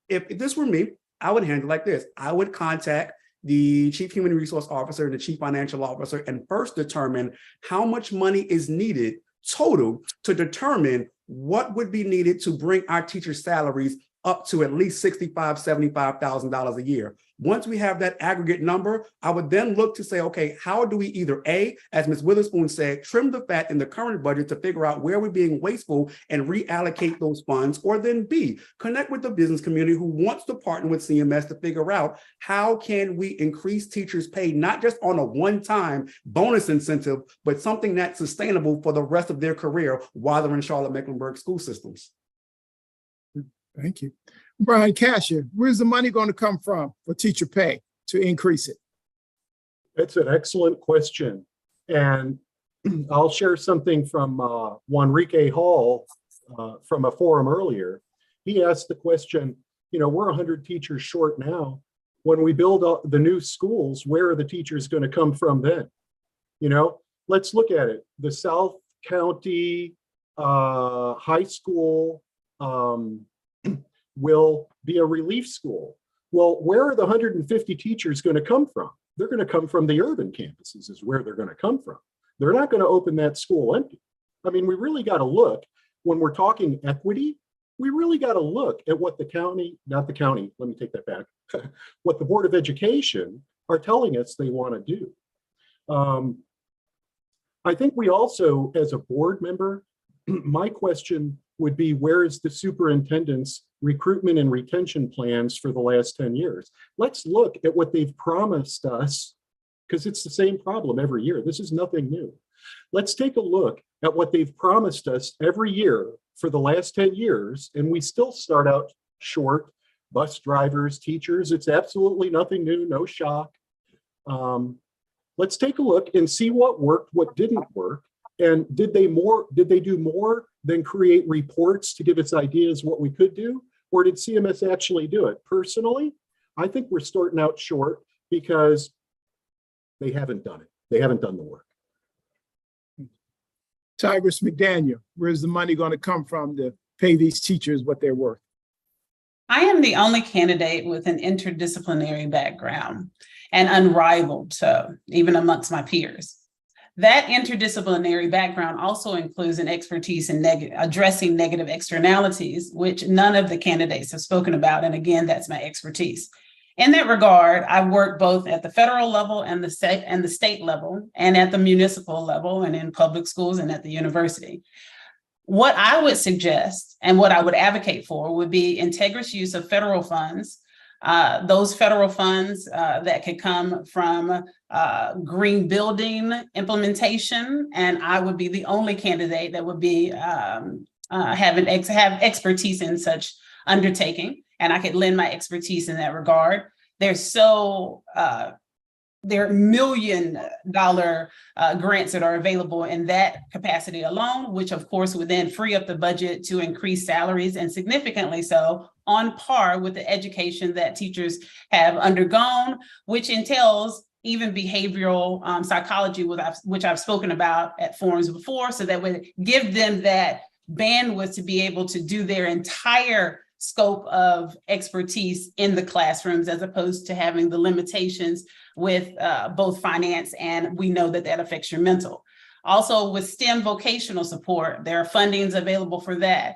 S4: If this were me, I would handle it like this. I would contact the chief human resource officer and the chief financial officer and first determine how much money is needed total to determine what would be needed to bring our teachers' salaries up to at least $65,000, $75,000 a year. Once we have that aggregate number, I would then look to say, okay, how do we either A, as Ms. Witherspoon said, trim the fat in the current budget to figure out where we're being wasteful and reallocate those funds, or then B, connect with the business community who wants to partner with CMS to figure out how can we increase teachers' pay, not just on a one-time bonus incentive, but something that's sustainable for the rest of their career while they're in Charlotte-Mecklenburg school systems.
S3: Thank you. Brian Casher, where's the money going to come from for teacher pay to increase it?
S5: That's an excellent question. And I'll share something from Juanrique Hall from a forum earlier. He asked the question, we're 100 teachers short now. When we build the new schools, where are the teachers going to come from then? Let's look at it. The South County High School will be a relief school. Well, where are the 150 teachers going to come from? They're going to come from the urban campuses is where they're going to come from. They're not going to open that school empty. I mean, we really got to look, when we're talking equity, we really got to look at what the county, not the county, let me take that back, what the Board of Education are telling us they want to do. I think we also, as a board member, my question would be, where is the superintendent's recruitment and retention plans for the last 10 years? Let's look at what they've promised us, because it's the same problem every year. This is nothing new. Let's take a look at what they've promised us every year for the last 10 years, and we still start out short. Bus drivers, teachers, it's absolutely nothing new, no shock. Let's take a look and see what worked, what didn't work. And did they do more than create reports to give us ideas what we could do? Or did CMS actually do it? Personally, I think we're starting out short because they haven't done it. They haven't done the work.
S3: Tigris McDaniel, where's the money going to come from to pay these teachers what they're worth?
S6: I am the only candidate with an interdisciplinary background and unrivaled, so even amongst my peers. That interdisciplinary background also includes an expertise in addressing negative externalities, which none of the candidates have spoken about. And again, that's my expertise. In that regard, I work both at the federal level and the state level, and at the municipal level, and in public schools and at the university. What I would suggest and what I would advocate for would be integrous use of federal funds. Those federal funds that could come from green building implementation, and I would be the only candidate that would be have expertise in such undertaking, and I could lend my expertise in that regard. There are $1 million grants that are available in that capacity alone, which of course would then free up the budget to increase salaries, and significantly so, on par with the education that teachers have undergone, which entails even behavioral psychology, which I've spoken about at forums before, so that would give them that bandwidth to be able to do their entire scope of expertise in the classrooms, as opposed to having the limitations with both finance, and we know that affects your mental. Also with STEM vocational support, there are fundings available for that.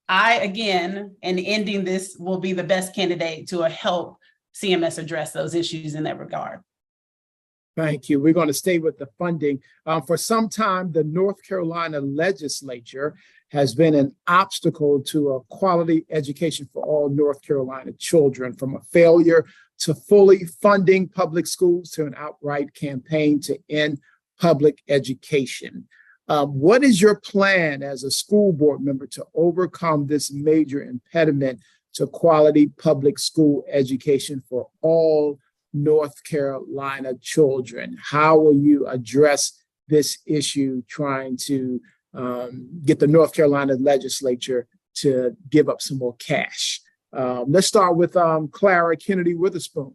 S6: I, again, in ending this, will be the best candidate to help CMS address those issues in that regard.
S3: Thank you. We're going to stay with the funding. For some time, the North Carolina legislature has been an obstacle to a quality education for all North Carolina children, from a failure to fully funding public schools to an outright campaign to end public education. What is your plan as a school board member to overcome this major impediment to quality public school education for all North Carolina children? How will you address this issue, trying to get the North Carolina legislature to give up some more cash? Let's start with Clara Kennedy Witherspoon.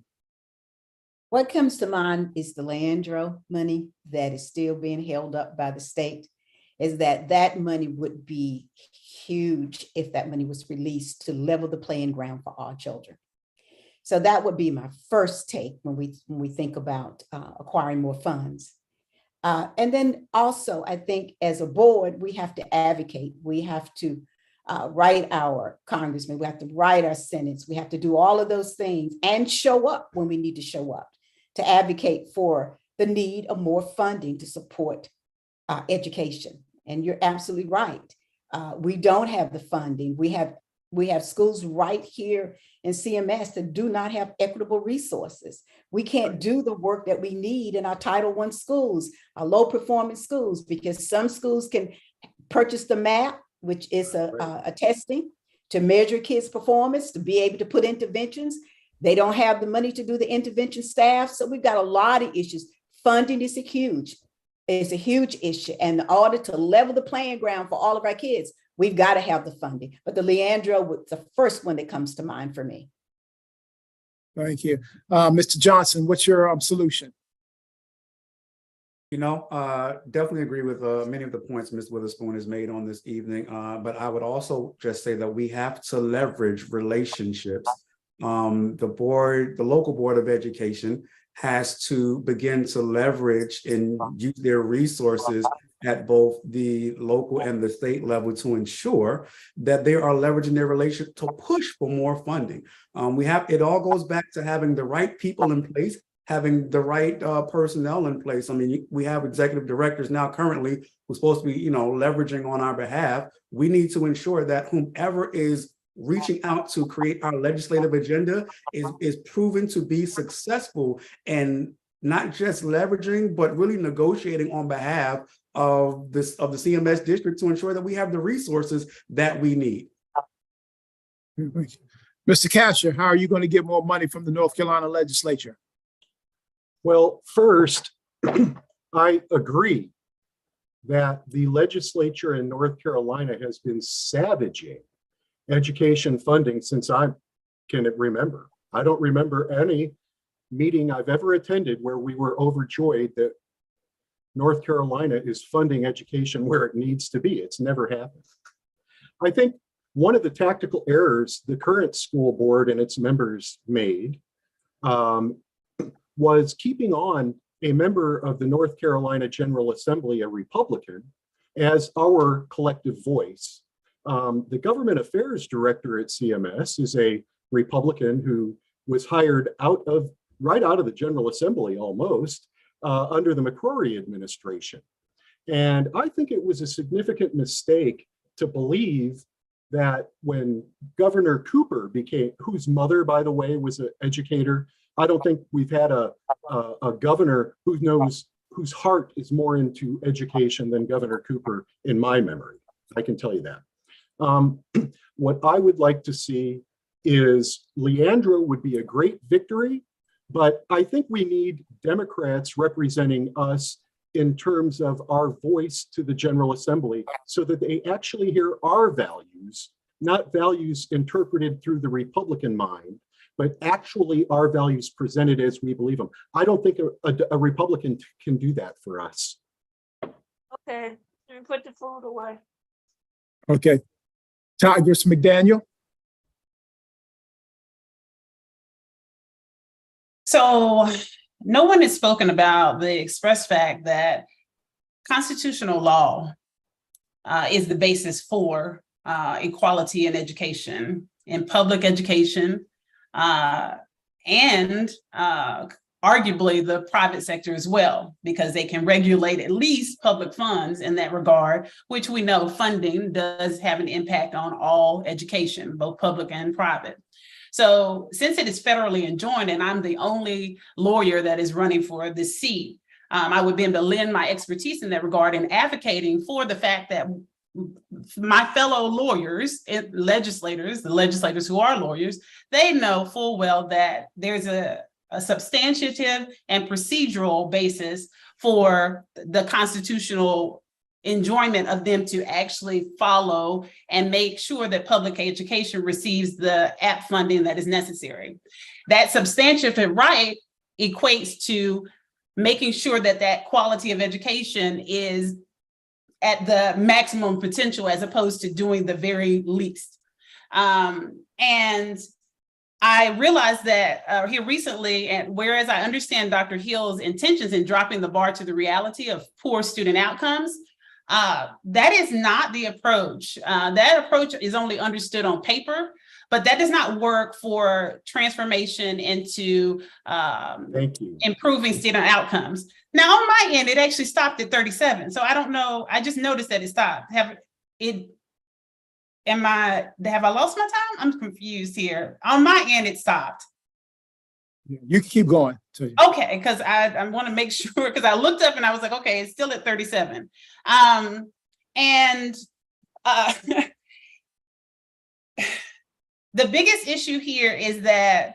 S8: What comes to mind is the Leandro money that is still being held up by the state, is that money would be huge if that money was released to level the playing ground for all children. So that would be my first take when we think about acquiring more funds. And then also, I think as a board, we have to advocate. We have to write our congressmen, we have to write our senates, we have to do all of those things and show up when we need to show up to advocate for the need of more funding to support education. And you're absolutely right. We don't have the funding. We have schools right here in CMS that do not have equitable resources. We can't do the work that we need in our Title I schools, our low performing schools, because some schools can purchase the MAP, which is a testing to measure kids' performance, to be able to put interventions. They don't have the money to do the intervention staff. So we've got a lot of issues. Funding is a huge issue. And in order to level the playing ground for all of our kids, we've got to have the funding. But the Leandro was the first one that comes to mind for me.
S3: Thank you. Mr. Johnson, what's your solution?
S4: Definitely agree with many of the points Ms. Witherspoon has made on this evening. But I would also just say that we have to leverage relationships. The local board of education has to begin to leverage and use their resources at both the local and the state level to ensure that they are leveraging their relationship to push for more funding. It all goes back to having the right people in place, having the right personnel in place. I mean, we have executive directors now currently who's supposed to be, leveraging on our behalf. We need to ensure that whomever is reaching out to create our legislative agenda is proven to be successful, and not just leveraging, but really negotiating on behalf of the CMS district to ensure that we have the resources that we need.
S3: Mr. Casher, how are you going to get more money from the North Carolina legislature?
S5: Well, first, I agree that the legislature in North Carolina has been savaging education funding since I can remember. I don't remember any meeting I've ever attended where we were overjoyed that North Carolina is funding education where it needs to be. It's never happened. I think one of the tactical errors the current school board and its members made was keeping on a member of the North Carolina General Assembly, a Republican, as our collective voice. The government affairs director at CMS is a Republican who was hired right out of the General Assembly almost under the McCrory administration. And I think it was a significant mistake to believe that when Governor Cooper whose mother, by the way, was an educator, I don't think we've had a governor whose heart is more into education than Governor Cooper in my memory. I can tell you that. What I would like to see is Leandro would be a great victory, but I think we need Democrats representing us in terms of our voice to the General Assembly so that they actually hear our values, not values interpreted through the Republican mind, but actually our values presented as we believe them. I don't think a Republican can do that for us.
S10: Okay, let me put the food away.
S3: Okay. Tigris McDaniel.
S6: So no one has spoken about the express fact that constitutional law is the basis for equality in education, in public education, and arguably the private sector as well, because they can regulate at least public funds in that regard, which we know funding does have an impact on all education, both public and private. So since it is federally enjoined and I'm the only lawyer that is running for this seat, I would be able to lend my expertise in that regard in advocating for the fact that my fellow lawyers, legislators, the legislators who are lawyers, they know full well that there's a substantive and procedural basis for the constitutional enjoyment of them to actually follow and make sure that public education receives the app funding that is necessary. That substantive right equates to making sure that that quality of education is at the maximum potential as opposed to doing the very least. And I realized that here recently, and whereas I understand Dr. Hill's intentions in dropping the bar to the reality of poor student outcomes, that is not the approach. That approach is only understood on paper, but that does not work for transformation into improving student outcomes. Now, on my end, it actually stopped at 37. So I don't know. I just noticed that it stopped. Have I lost my time? I'm confused here. On my end, it stopped.
S3: You can keep going.
S6: Okay, because I want to make sure, because I looked up and I was like, okay, it's still at 37. The biggest issue here is that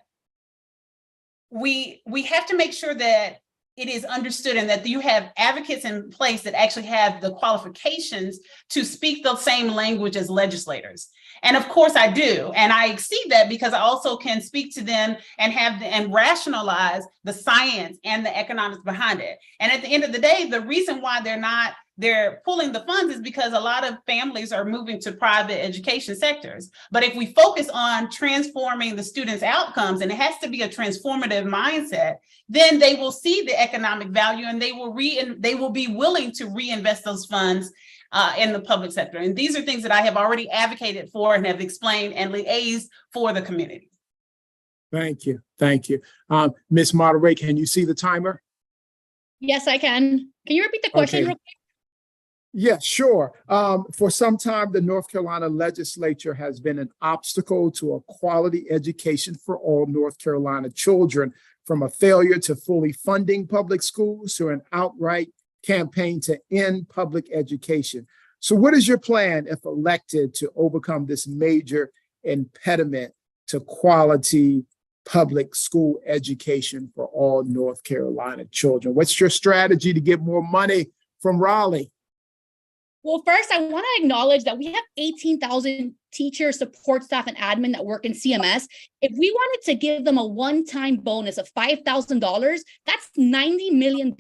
S6: we have to make sure that it is understood and that you have advocates in place that actually have the qualifications to speak the same language as legislators. And of course I do. And I exceed that because I also can speak to them and rationalize the science and the economics behind it. And at the end of the day, the reason why they're pulling the funds is because a lot of families are moving to private education sectors. But if we focus on transforming the students' outcomes, and it has to be a transformative mindset, then they will see the economic value and they will be willing to reinvest those funds in the public sector. And these are things that I have already advocated for and have explained and liaised for the community.
S3: Thank you. Thank you. Ms. Monterey, can you see the timer?
S7: Yes, I can. Can you repeat the question real quick?
S3: Yeah, sure. For some time, the North Carolina legislature has been an obstacle to a quality education for all North Carolina children, from a failure to fully funding public schools to an outright campaign to end public education. So what is your plan, if elected, to overcome this major impediment to quality public school education for all North Carolina children? What's your strategy to get more money from Raleigh?
S7: Well, first, I want to acknowledge that we have 18,000 teachers, support staff, and admin that work in CMS. If we wanted to give them a one-time bonus of $5,000, that's $90 million.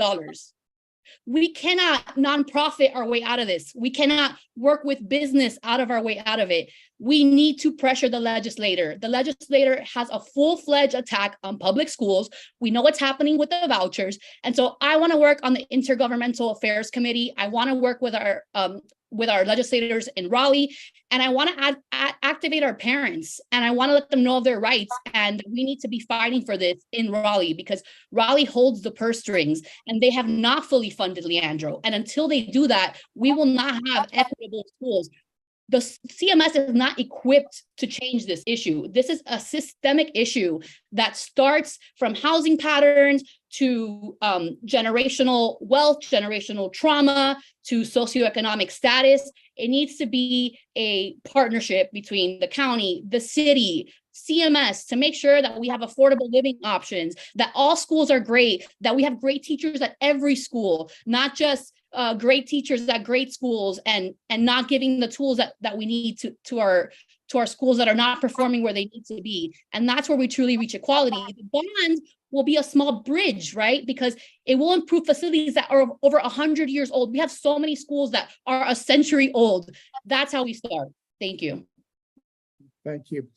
S7: We cannot nonprofit our way out of this. We cannot work with business out of our way out of it. We need to pressure the legislator. The legislator has a full-fledged attack on public schools. We know what's happening with the vouchers. And so I want to work on the Intergovernmental Affairs Committee. I want to work with our legislators in Raleigh, and I want to activate our parents, and I want to let them know of their rights. And we need to be fighting for this in Raleigh because Raleigh holds the purse strings and they have not fully funded Leandro. And until they do that, we will not have equitable schools. The CMS is not equipped to change this issue. This is a systemic issue that starts from housing patterns to generational wealth, generational trauma, to socioeconomic status. It needs to be a partnership between the county, the city, CMS, to make sure that we have affordable living options, that all schools are great, that we have great teachers at every school, not just great teachers at great schools, and not giving the tools that we need to our schools that are not performing where they need to be. And that's where we truly reach equality. The bond will be a small bridge, right? Because it will improve facilities that are over 100 years old. We have so many schools that are a century old. That's how we start. Thank you.
S3: Thank you.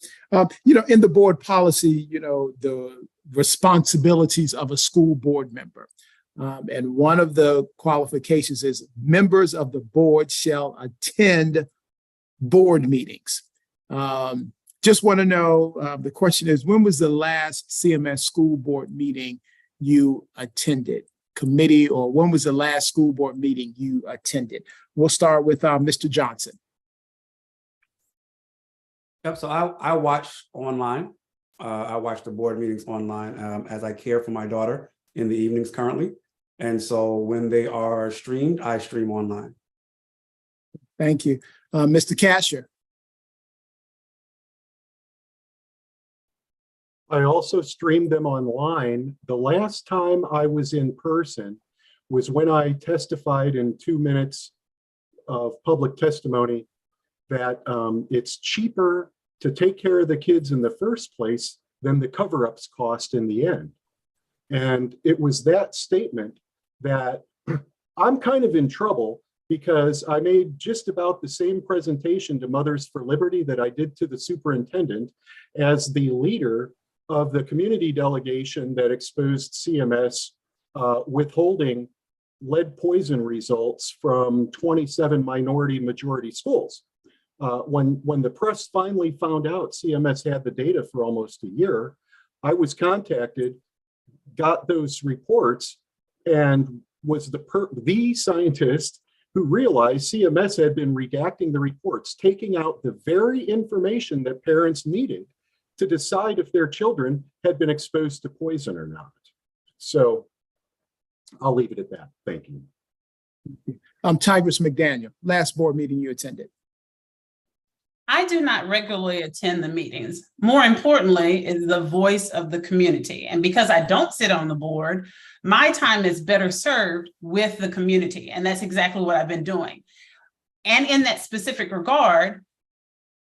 S3: In the board policy, the responsibilities of a school board member. And one of the qualifications is members of the board shall attend board meetings. Just want to know, the question is, when was the last CMS school board meeting you attended? Committee, or when was the last school board meeting you attended? We'll start with Mr. Johnson.
S4: Yep, so I watch online. I watch the board meetings online as I care for my daughter in the evenings currently. And so when they are streamed, I stream online.
S3: Thank you. Mr. Cashier.
S5: I also streamed them online. The last time I was in person was when I testified in 2 minutes of public testimony that it's cheaper to take care of the kids in the first place than the cover-ups cost in the end. And it was that statement that I'm kind of in trouble, because I made just about the same presentation to Mothers for Liberty that I did to the superintendent as the leader of the community delegation that exposed CMS withholding lead poison results from 27 minority majority schools. When the press finally found out CMS had the data for almost a year, I was contacted, got those reports, and was the scientist who realized CMS had been redacting the reports, taking out the very information that parents needed to decide if their children had been exposed to poison or not. So I'll leave it at that. Thank you.
S3: Tigris McDaniel, last board meeting you attended.
S6: I do not regularly attend the meetings. More importantly is the voice of the community. And because I don't sit on the board, my time is better served with the community. And that's exactly what I've been doing. And in that specific regard,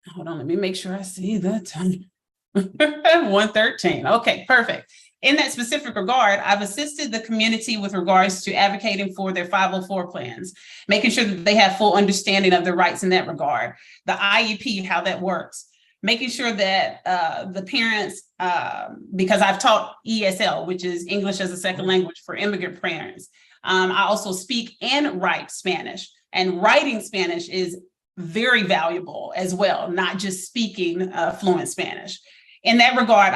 S6: hold on, let me make sure I see the time. 1:13. Okay, perfect. In that specific regard, I've assisted the community with regards to advocating for their 504 plans, making sure that they have full understanding of their rights in that regard, the IEP, how that works, making sure that the parents, because I've taught ESL, which is English as a second language for immigrant parents. I also speak and write Spanish, and writing Spanish is very valuable as well, not just speaking fluent Spanish. In that regard,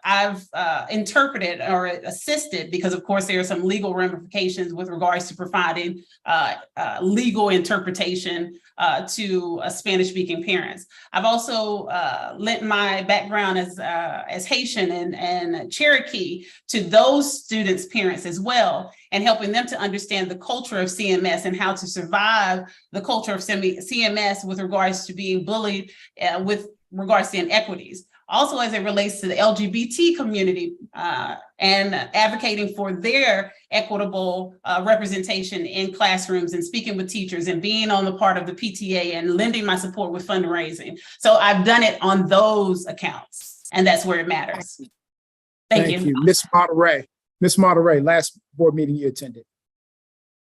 S6: I've interpreted or assisted, because of course there are some legal ramifications with regards to providing legal interpretation to Spanish-speaking parents. I've also lent my background as Haitian and Cherokee to those students' parents as well, and helping them to understand the culture of CMS and how to survive the culture of CMS with regards to being bullied with regards to inequities. Also, as it relates to the LGBT community and advocating for their equitable representation in classrooms and speaking with teachers and being on the part of the PTA and lending my support with fundraising. So I've done it on those accounts, and that's where it matters. Thank you.
S3: Ms. Monterey. Ms. Monterey, last board meeting you attended.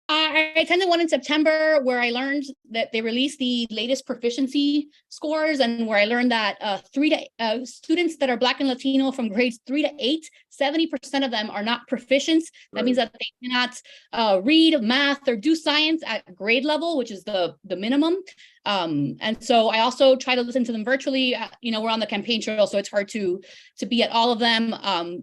S7: I attended one in September where I learned that they released the latest proficiency scores, and where I learned that students that are Black and Latino from grades 3 to 8, 70% of them are not proficient. That means that they cannot read math or do science at grade level, which is the minimum. And so I also try to listen to them virtually. We're on the campaign trail, so it's hard to be at all of them.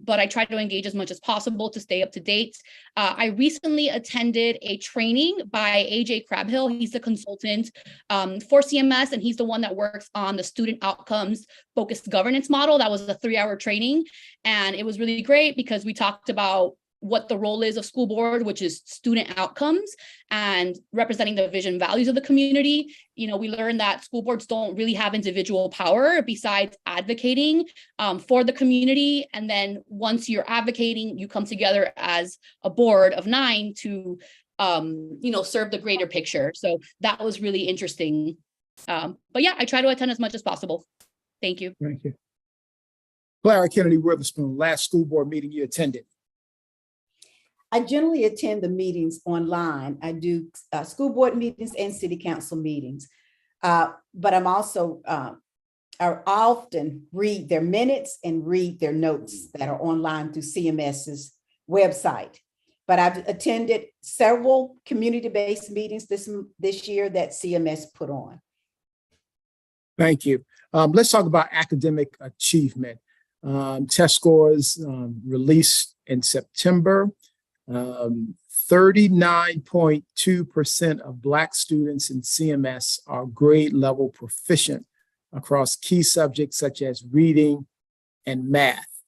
S7: But I try to engage as much as possible to stay up to date. I recently attended a training by AJ Crabhill. He's the consultant for CMS, and he's the one that works on the student outcomes focused governance model. That was a 3-hour training, and it was really great because we talked about what the role is of school board, which is student outcomes and representing the vision values of the community. We learned that school boards don't really have individual power besides advocating for the community. And then once you're advocating, you come together as a board of 9 to, serve the greater picture. So that was really interesting. But yeah, I try to attend as much as possible. Thank you.
S3: Thank you. Clara Kennedy Witherspoon, last school board meeting you attended.
S8: I generally attend the meetings online. I do school board meetings and city council meetings, but I'm also, I often read their minutes and read their notes that are online through CMS's website. But I've attended several community-based meetings this year that CMS put on.
S3: Thank you. Let's talk about academic achievement. Test scores released in September. 39.2% of Black students in CMS are grade level proficient across key subjects such as reading and math,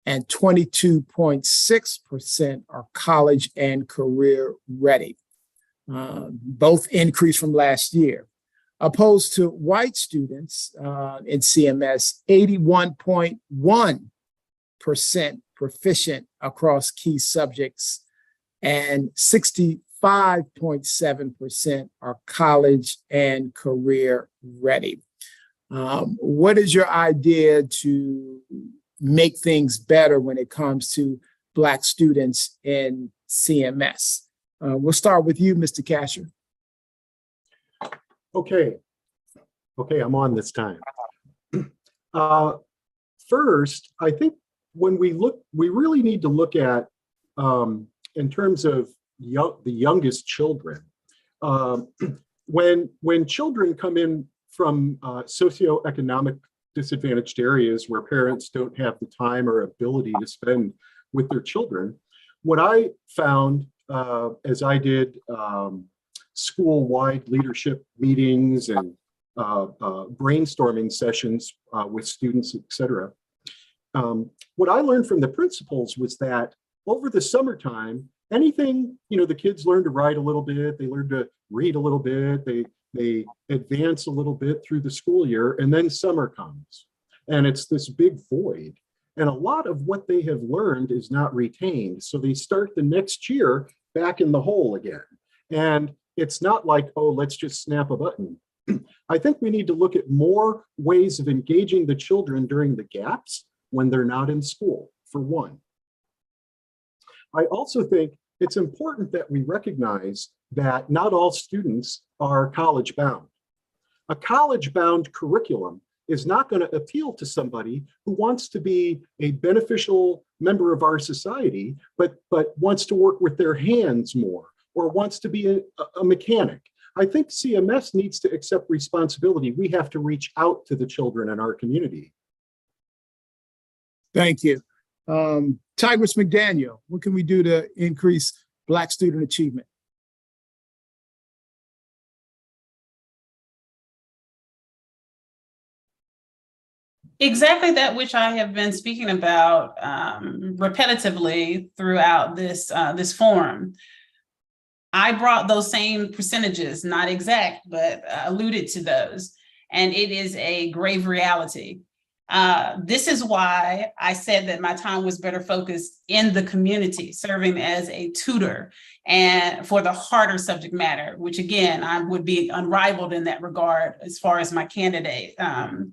S3: and 22.6% are college and career ready. Both increased from last year. Opposed to white students in CMS, 81.1% proficient across key subjects, and 65.7% are college and career ready. What is your idea to make things better when it comes to Black students in CMS? We'll start with you, Mr. Casher.
S5: Okay, I'm on this time. First, I think when we really need to look at, in terms of the youngest children, when children come in from socioeconomic disadvantaged areas where parents don't have the time or ability to spend with their children, what I found as I did school-wide leadership meetings and brainstorming sessions with students, et cetera. What I learned from the principals was that over the summertime, anything, the kids learn to write a little bit, they learn to read a little bit, they advance a little bit through the school year, and then summer comes. And it's this big void. And a lot of what they have learned is not retained. So they start the next year back in the hole again. And it's not like, oh, let's just snap a button. I think we need to look at more ways of engaging the children during the gaps when they're not in school, for one. I also think it's important that we recognize that not all students are college bound. A college bound curriculum is not going to appeal to somebody who wants to be a beneficial member of our society, but wants to work with their hands more, or wants to be a mechanic. I think CMS needs to accept responsibility. We have to reach out to the children in our community.
S3: Thank you. Tigress McDaniel, what can we do to increase Black student achievement?
S6: Exactly that which I have been speaking about repetitively throughout this forum. I brought those same percentages, not exact, but alluded to those, and it is a grave reality. This is why I said that my time was better focused in the community, serving as a tutor and for the harder subject matter, which again, I would be unrivaled in that regard as far as my candidate,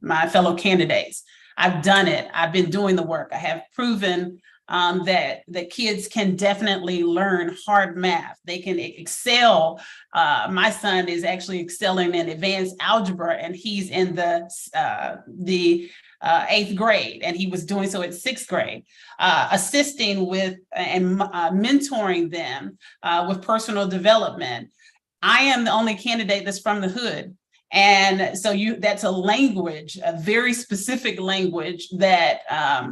S6: my fellow candidates. I've done it. I've been doing the work. I have proven that kids can definitely learn hard math. They can excel. My son is actually excelling in advanced algebra, and he's in the 8th grade, and he was doing so at 6th grade, assisting with and mentoring them with personal development. I am the only candidate that's from the hood. And so that's a language, a very specific language that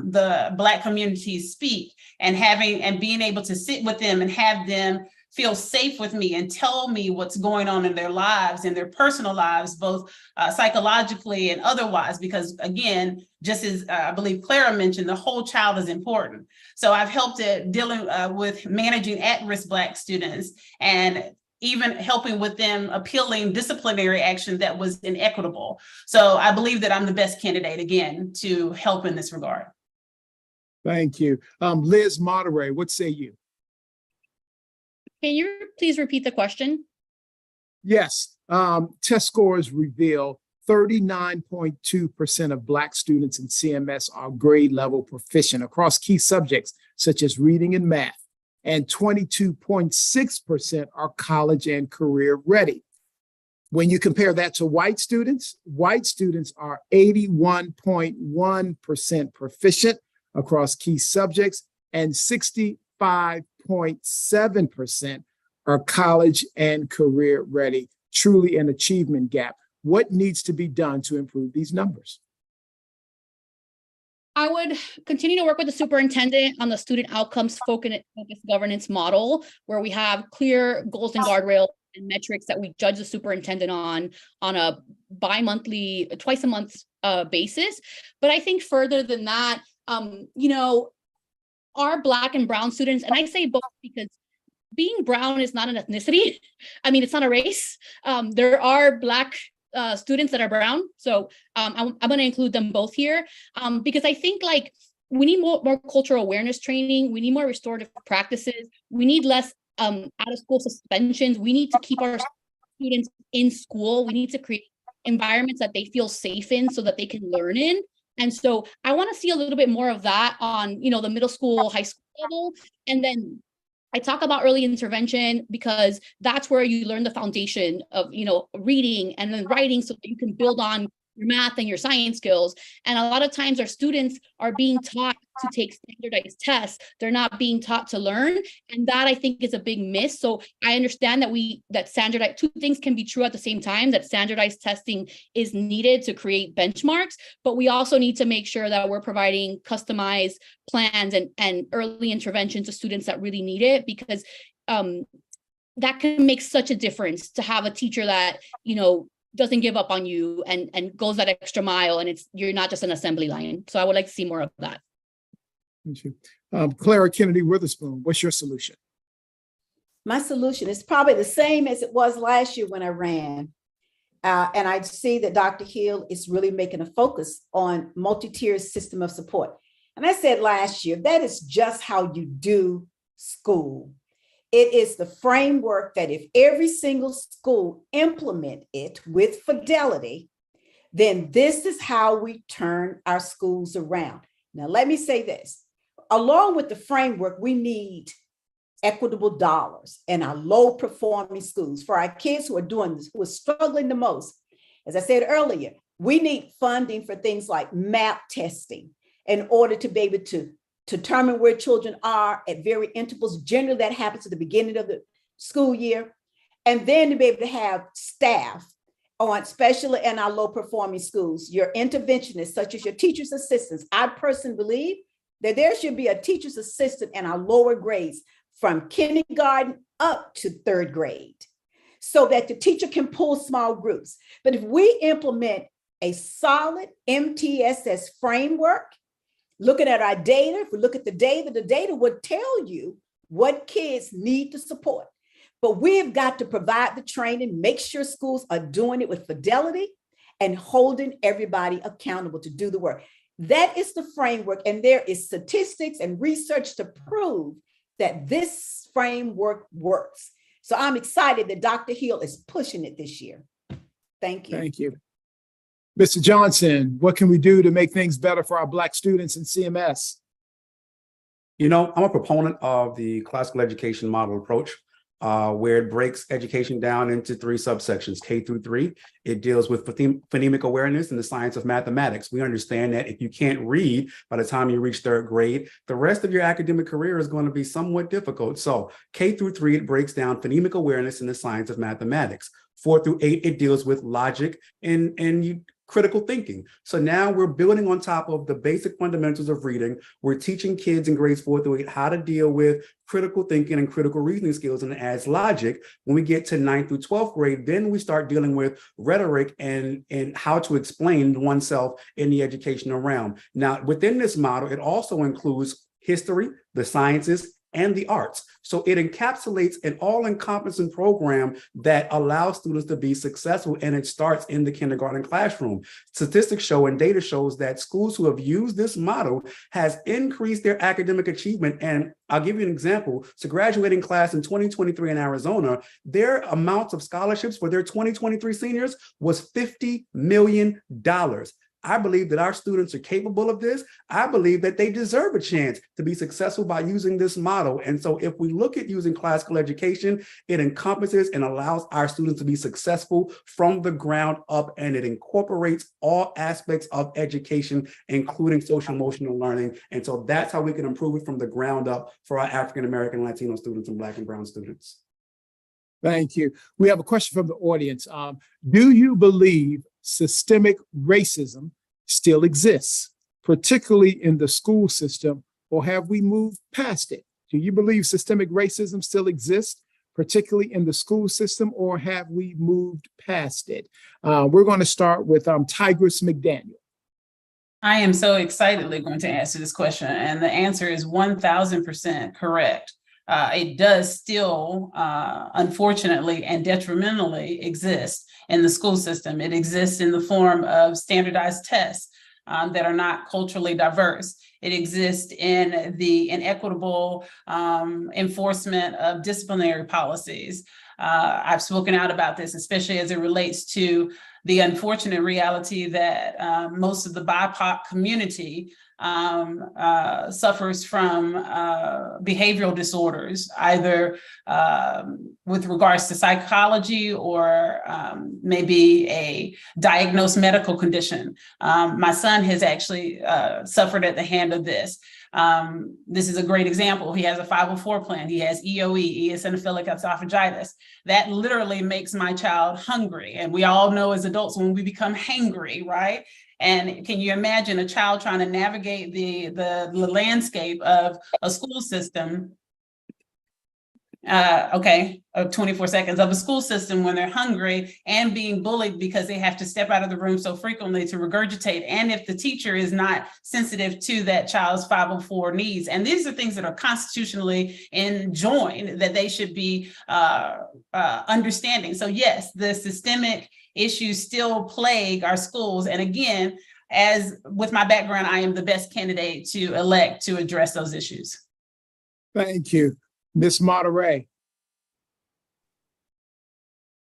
S6: the Black communities speak, and being able to sit with them and have them feel safe with me and tell me what's going on in their lives, in their personal lives, both psychologically and otherwise, because again, just as I believe Clara mentioned, the whole child is important. So I've helped at dealing with managing at-risk Black students, and even helping with them appealing disciplinary action that was inequitable. So I believe that I'm the best candidate, again, to help in this regard.
S3: Thank you. Liz Monterey, what say you?
S7: Can you please repeat the question?
S3: Yes. Test scores reveal 39.2% of Black students in CMS are grade level proficient across key subjects such as reading and math, and 22.6% are college and career ready. When you compare that to white students are 81.1% proficient across key subjects, and 65.7% are college and career ready. Truly an achievement gap. What needs to be done to improve these numbers?
S7: I would continue to work with the superintendent on the student outcomes focused governance model, where we have clear goals and guardrails and metrics that we judge the superintendent on a bi-monthly, twice a month basis. But I think further than that, you know, our Black and brown students, and I say both because being brown is not an ethnicity. I mean, it's not a race. There are Black students that are brown. So I'm going to include them both here because I think like we need more cultural awareness training. We need more restorative practices. We need less out of school suspensions. We need to keep our students in school. We need to create environments that they feel safe in so that they can learn in. And so I want to see a little bit more of that on, you know, the middle school, high school level. And then I talk about early intervention because that's where you learn the foundation of, you know, reading and then writing so that you can build on your math and your science skills. And a lot of times our students are being taught to take standardized tests. They're not being taught to learn. And that I think is a big miss. So I understand that standardized, two things can be true at the same time, that standardized testing is needed to create benchmarks, but we also need to make sure that we're providing customized plans and early intervention to students that really need it, because that can make such a difference to have a teacher that, you know, doesn't give up on you and goes that extra mile, and you're not just an assembly line. So I would like to see more of that.
S3: Thank you. Clara Kennedy Witherspoon, what's your solution?
S8: My solution is probably the same as it was last year when I ran. And I see that Dr. Hill is really making a focus on multi-tier system of support. And I said last year, that is just how you do school. It is the framework that if every single school implement it with fidelity, then this is how we turn our schools around. Now, let me say this. Along with the framework, we need equitable dollars in our low performing schools for our kids who are doing this, who are struggling the most. As I said earlier, we need funding for things like MAP testing in order to be able to determine where children are at various intervals. Generally, that happens at the beginning of the school year. And then to be able to have staff on, especially in our low performing schools, your interventionists, such as your teacher's assistants. I personally believe that there should be a teacher's assistant in our lower grades from kindergarten up to third grade so that the teacher can pull small groups. But if we implement a solid MTSS framework, looking at our data, if we look at the data would tell you what kids need to support. But we've got to provide the training, make sure schools are doing it with fidelity and holding everybody accountable to do the work. That is the framework. And there is statistics and research to prove that this framework works. So I'm excited that Dr. Hill is pushing it this year. Thank you.
S3: Thank you. Mr. Johnson, what can we do to make things better for our Black students in CMS?
S4: You know, I'm a proponent of the classical education model approach, where it breaks education down into 3 subsections, K through 3. It deals with phonemic awareness and the science of mathematics. We understand that if you can't read by the time you reach 3rd grade, the rest of your academic career is going to be somewhat difficult. So K through 3, it breaks down phonemic awareness and the science of mathematics. 4 through 8, it deals with logic and critical thinking. So now we're building on top of the basic fundamentals of reading. We're teaching kids in grades 4 through 8 how to deal with critical thinking and critical reasoning skills, and as logic. When we get to 9th through 12th grade, then we start dealing with rhetoric and how to explain oneself in the educational realm. Now, within this model, it also includes history, the sciences, and the arts. So it encapsulates an all-encompassing program that allows students to be successful, and it starts in the kindergarten classroom. Statistics show and data shows that schools who have used this model has increased their academic achievement. And I'll give you an example. So graduating class in 2023 in Arizona, their amount of scholarships for their 2023 seniors was $50 million. I believe that our students are capable of this. I believe that they deserve a chance to be successful by using this model. And so if we look at using classical education, it encompasses and allows our students to be successful from the ground up, and it incorporates all aspects of education, including social emotional learning. And so that's how we can improve it from the ground up for our African-American, Latino students and Black and brown students.
S3: Thank you. We have a question from the audience. Do you believe systemic racism still exists? particularly in the school system, or have we moved past it? Do you believe systemic racism still exists, particularly in the school system, or have we moved past it? We're going to start with Tigress McDaniel.
S6: I am so excitedly going to answer this question, and the answer is 1000% correct. It does still, unfortunately and detrimentally, exist in the school system. It exists in the form of standardized tests that are not culturally diverse. It exists in the inequitable enforcement of disciplinary policies. I've spoken out about this, especially as it relates to the unfortunate reality that most of the BIPOC community suffers from behavioral disorders, either with regards to psychology or maybe a diagnosed medical condition. My son has actually suffered at the hand of this. This is a great example. He has a 504 plan. He has EOE, eosinophilic esophagitis. That literally makes my child hungry. And we all know as adults when we become hangry, right? And can you imagine a child trying to navigate the landscape of a school system? 24 seconds of a school system when they're hungry and being bullied because they have to step out of the room so frequently to regurgitate. And if the teacher is not sensitive to that child's 504 needs, and these are things that are constitutionally enjoined that they should be understanding. So yes, the systemic issues still plague our schools. And again, as with my background, I am the best candidate to elect to address those issues.
S3: Thank you. Ms. Monterey.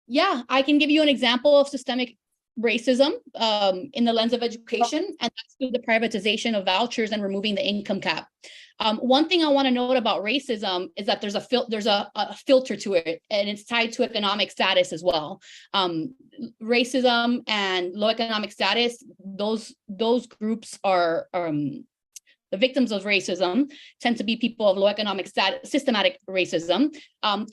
S7: Yeah, I can give you an example of systemic racism in the lens of education, and that's through the privatization of vouchers and removing the income cap. One thing I want to note about racism is that there's a filter to it, and it's tied to economic status as well. Racism and low economic status, those groups are the victims of racism tend to be people of low economic status, systematic racism,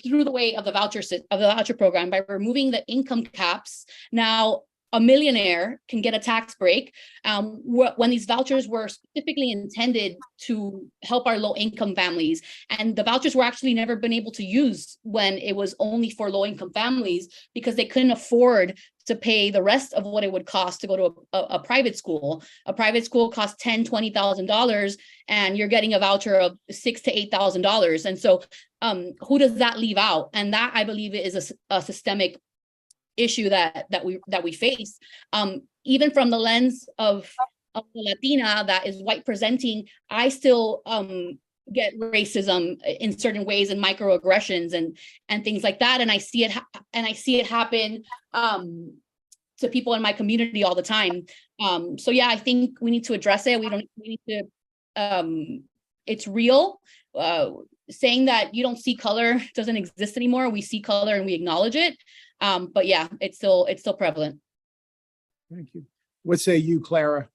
S7: through the way of the voucher program. By removing the income caps, now a millionaire can get a tax break when these vouchers were specifically intended to help our low-income families. And the vouchers were actually never been able to use when it was only for low-income families because they couldn't afford to pay the rest of what it would cost to go to a private school. A private school costs $10,000, $20,000, and you're getting a voucher of $6,000 to $8,000. And so who does that leave out? And that, I believe, is a systemic issue that we face. Even from the lens of the Latina that is white presenting, I still get racism in certain ways and microaggressions and things like that. And I see it happen to people in my community all the time. So yeah, I think we need to address it. We need to, it's real. Saying that you don't see color doesn't exist anymore. We see color and we acknowledge it. But yeah, it's still prevalent.
S3: Thank you. What say you, Clara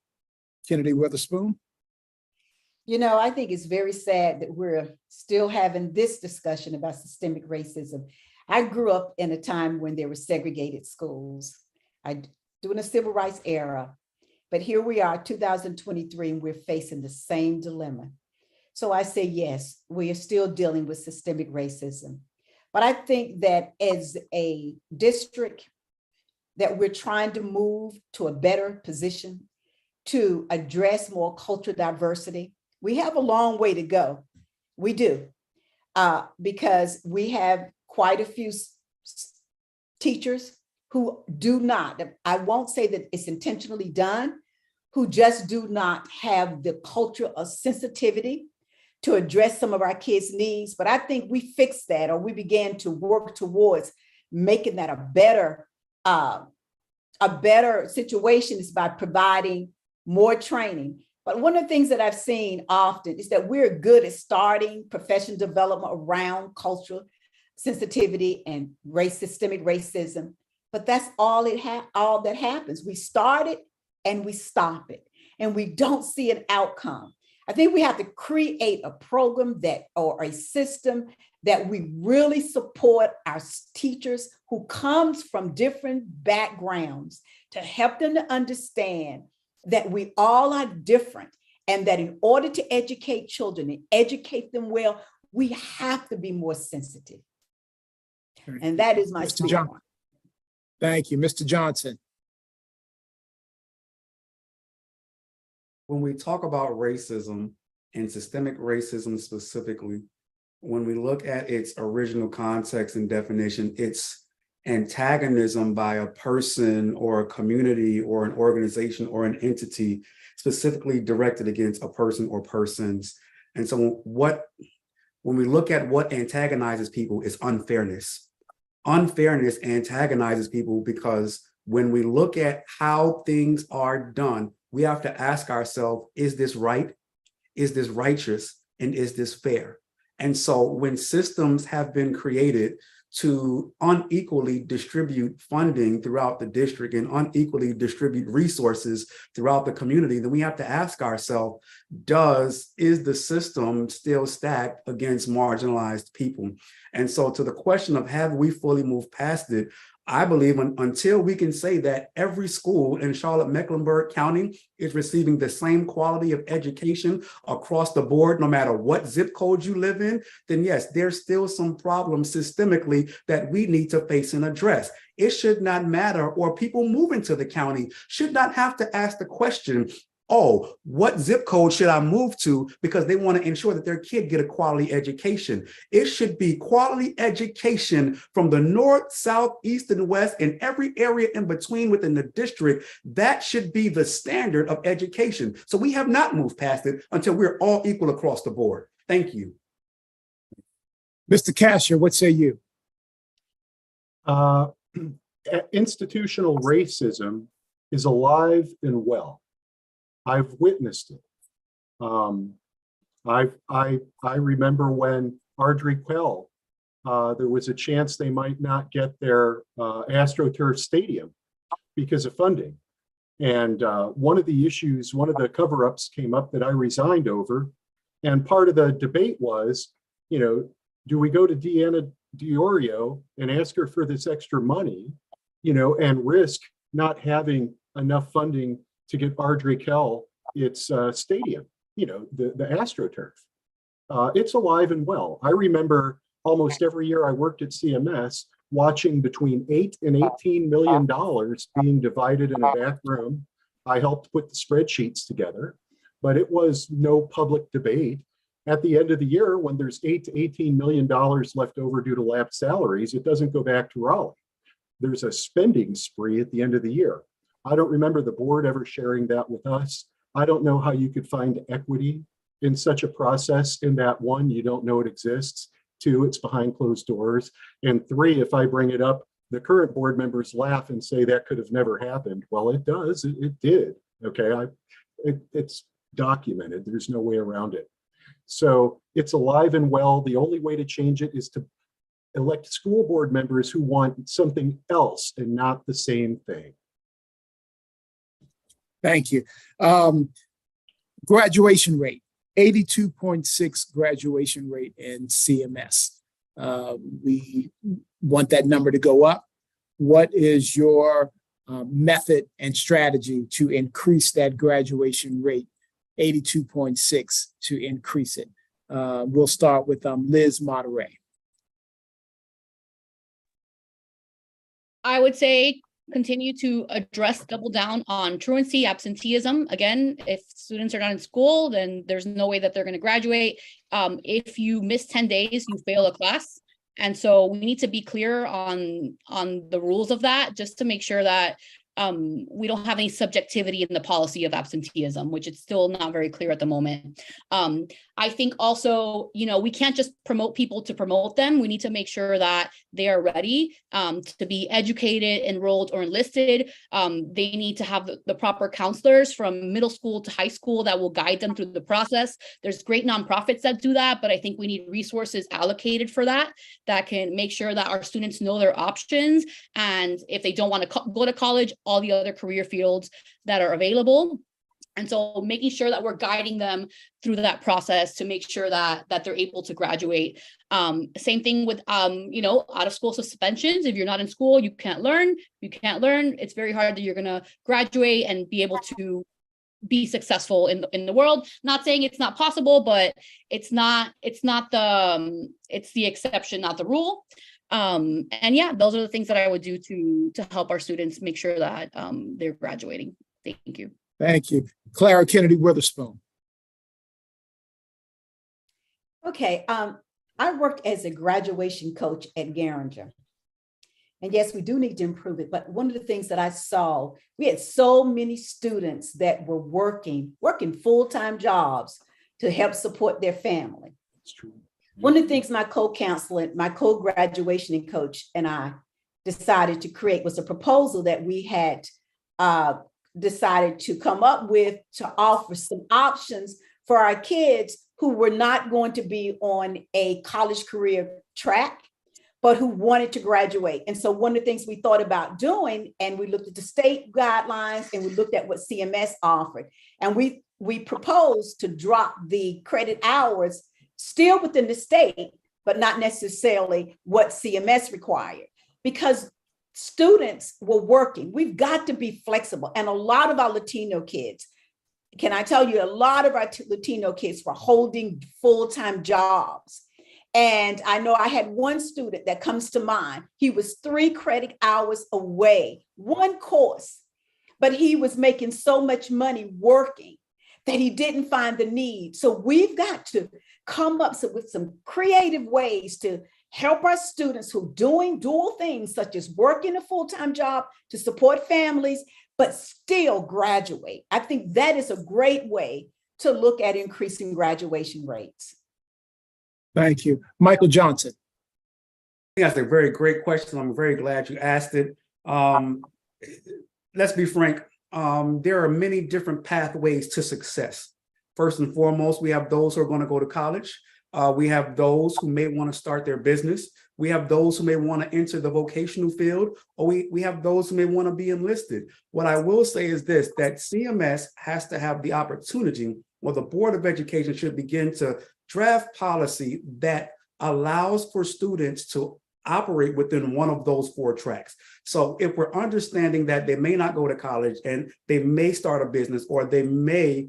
S3: Kennedy Witherspoon?
S8: You know, I think it's very sad that we're still having this discussion about systemic racism. I grew up in a time when there were segregated schools, during the civil rights era. But here we are, 2023, and we're facing the same dilemma. So I say, yes, we are still dealing with systemic racism. But I think that as a district, that we're trying to move to a better position to address more cultural diversity. We have a long way to go. We do, because we have quite a few teachers who do not, I won't say that it's intentionally done, who just do not have the culture of sensitivity to address some of our kids' needs. But I think we fixed that, or we began to work towards making that a better situation is by providing more training. But one of the things that I've seen often is that we're good at starting professional development around cultural sensitivity and systemic racism. But that's all that happens. We start it and we stop it, and we don't see an outcome. I think we have to create a program or a system that we really support our teachers who comes from different backgrounds to help them to understand that we all are different And that in order to educate children and educate them well, we have to be more sensitive. And that is my
S3: Mr. Johnson. Thank you. Mr. Johnson.
S4: When we talk about racism and systemic racism specifically, when we look at its original context and definition, it's antagonism by a person or a community or an organization or an entity specifically directed against a person or persons. And so when we look at what antagonizes people, is unfairness. Unfairness antagonizes people because when we look at how things are done, we have to ask ourselves, is this right? Is this righteous? And is this fair? And so when systems have been created to unequally distribute funding throughout the district and unequally distribute resources throughout the community, then we have to ask ourselves, is the system still stacked against marginalized people? And so to the question of have we fully moved past it, I believe until we can say that every school in Charlotte-Mecklenburg County is receiving the same quality of education across the board, no matter what zip code you live in, then yes, there's still some problems systemically that we need to face and address. It should not matter, or people moving to the county should not have to ask the question, oh, what zip code should I move to? Because they want to ensure that their kid get a quality education. It should be quality education from the north, south, east, and west, and every area in between within the district. That should be the standard of education. So we have not moved past it until we're all equal across the board. Thank you.
S3: Mr. Cashier, what say you?
S5: Institutional racism is alive and well. I've witnessed it. I remember when Ardrey Quell, there was a chance they might not get their AstroTurf stadium because of funding. And one of the cover-ups came up that I resigned over. And part of the debate was, do we go to Deanna Diorio and ask her for this extra money, and risk not having enough funding to get Ardrey Kell its stadium, the AstroTurf. It's alive and well. I remember almost every year I worked at CMS watching between $8 and $18 million being divided in a back room. I helped put the spreadsheets together, but it was no public debate. At the end of the year, when there's $8 to $18 million left over due to lapsed salaries, it doesn't go back to Raleigh. There's a spending spree at the end of the year. I don't remember the board ever sharing that with us. I don't know how you could find equity in such a process. In that, one, you don't know it exists. Two, it's behind closed doors. And three, if I bring it up, the current board members laugh and say that could have never happened. Well, it does. It did. Okay, it's documented. There's no way around it. So it's alive and well. The only way to change it is to elect school board members who want something else and not the same thing.
S3: Thank you. Graduation rate, 82.6 graduation rate in CMS. We want that number to go up. What is your method and strategy to increase that graduation rate, 82.6, to increase it? We'll start with Liz Monterey.
S7: I would say continue to double down on truancy, absenteeism. Again, if students are not in school, then there's no way that they're going to graduate. If you miss 10 days, you fail a class. And so we need to be clear on the rules of that, just to make sure that we don't have any subjectivity in the policy of absenteeism, which is still not very clear at the moment. I think also, we can't just promote people to promote them. We need to make sure that they are ready to be educated, enrolled, or enlisted. They need to have the proper counselors from middle school to high school that will guide them through the process. There's great nonprofits that do that, but I think we need resources allocated for that can make sure that our students know their options. And if they don't want to go to college, all the other career fields that are available. And so making sure that we're guiding them through that process to make sure that they're able to graduate. Same thing with, out of school suspensions. If you're not in school, you can't learn. It's very hard that you're going to graduate and be able to be successful in the world. Not saying it's not possible, but it's the exception, not the rule. And yeah, those are the things that I would do to help our students make sure that they're graduating. Thank you.
S3: Thank you. Clara Kennedy Witherspoon.
S8: Okay, I worked as a graduation coach at Garinger. And yes, we do need to improve it. But one of the things that I saw, we had so many students that were working full-time jobs to help support their family.
S5: It's true.
S8: One of the things my co-counselor, my co-graduation coach and I decided to create was a proposal that we had decided to come up with to offer some options for our kids who were not going to be on a college career track, but who wanted to graduate. And so one of the things we thought about doing, and we looked at the state guidelines and we looked at what CMS offered. And we proposed to drop the credit hours still within the state, but not necessarily what CMS required, because students were working. We've got to be flexible. And a lot of our Latino kids, can I tell you, a lot of our Latino kids were holding full-time jobs. And I know I had one student that comes to mind. He was 3 credit hours away, one course, but he was making so much money working that he didn't find the need. So we've got to come up with some creative ways to help our students who are doing dual things, such as working a full-time job to support families, but still graduate. I think that is a great way to look at increasing graduation rates.
S3: Thank you. Michael Johnson.
S4: That's a very great question. I'm very glad you asked it. Let's be frank. There are many different pathways to success. First and foremost, we have those who are going to go to college. We have those who may want to start their business. We have those who may want to enter the vocational field, or we have those who may want to be enlisted. What I will say is this, that CMS has to have the opportunity, or the Board of Education should begin to draft policy that allows for students to operate within one of those 4 tracks. So if we're understanding that they may not go to college and they may start a business, or they may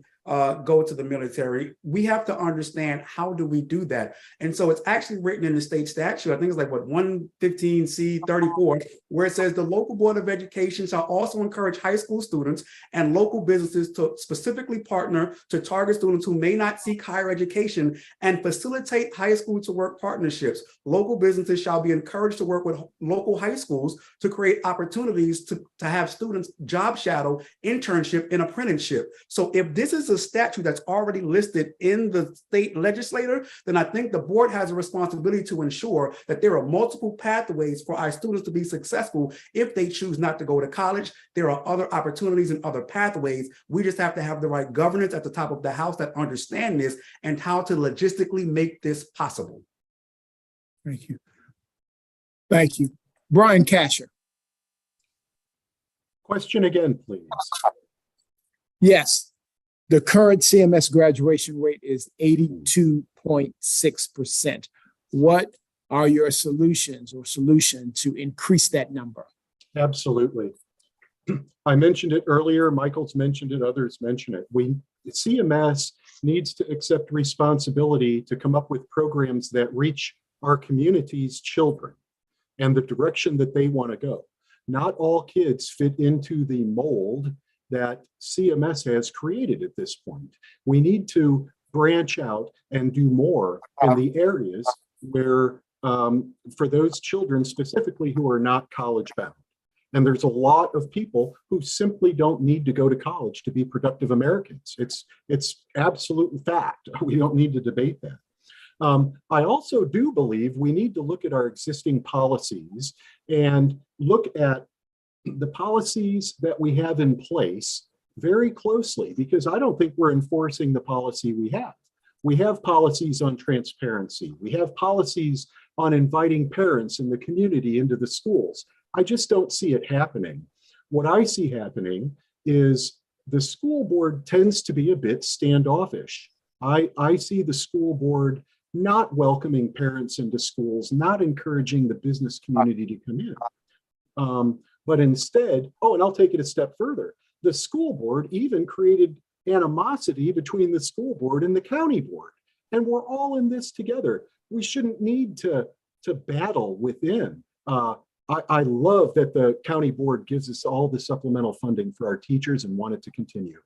S4: go to the military, we have to understand, how do we do that? And so it's actually written in the state statute. I think it's like what, 115C34, where it says the local Board of Education shall also encourage high school students and local businesses to specifically partner to target students who may not seek higher education and facilitate high school to work partnerships. Local businesses shall be encouraged to work with local high schools to create opportunities to have students job shadow, internship, and apprenticeship. So if this is a statute that's already listed in the state legislature, then I think the board has a responsibility to ensure that there are multiple pathways for our students to be successful. If they choose not to go to college, there are other opportunities and other pathways. We just have to have the right governance at the top of the house that understand this and how to logistically make this possible.
S3: Thank you. Thank you. Brian Kasher.
S5: Question again, please.
S3: Yes. The current CMS graduation rate is 82.6%. What are your solutions or solution to increase that number?
S5: Absolutely. I mentioned it earlier. Michael's mentioned it. Others mentioned it. CMS needs to accept responsibility to come up with programs that reach our community's children and the direction that they want to go. Not all kids fit into the mold that CMS has created at this point. We need to branch out and do more in the areas where, for those children specifically who are not college bound. And there's a lot of people who simply don't need to go to college to be productive Americans. It's absolute fact. We don't need to debate that. I also do believe we need to look at our existing policies and look at the policies that we have in place very closely, because I don't think we're enforcing the policy we have. We have policies on transparency. We have policies on inviting parents in the community into the schools. I just don't see it happening. What I see happening is the school board tends to be a bit standoffish. I see the school board not welcoming parents into schools, not encouraging the business community to come in. But instead, and I'll take it a step further. The school board even created animosity between the school board and the county board. And we're all in this together. We shouldn't need to battle within. I love that the county board gives us all the supplemental funding for our teachers and want it to continue.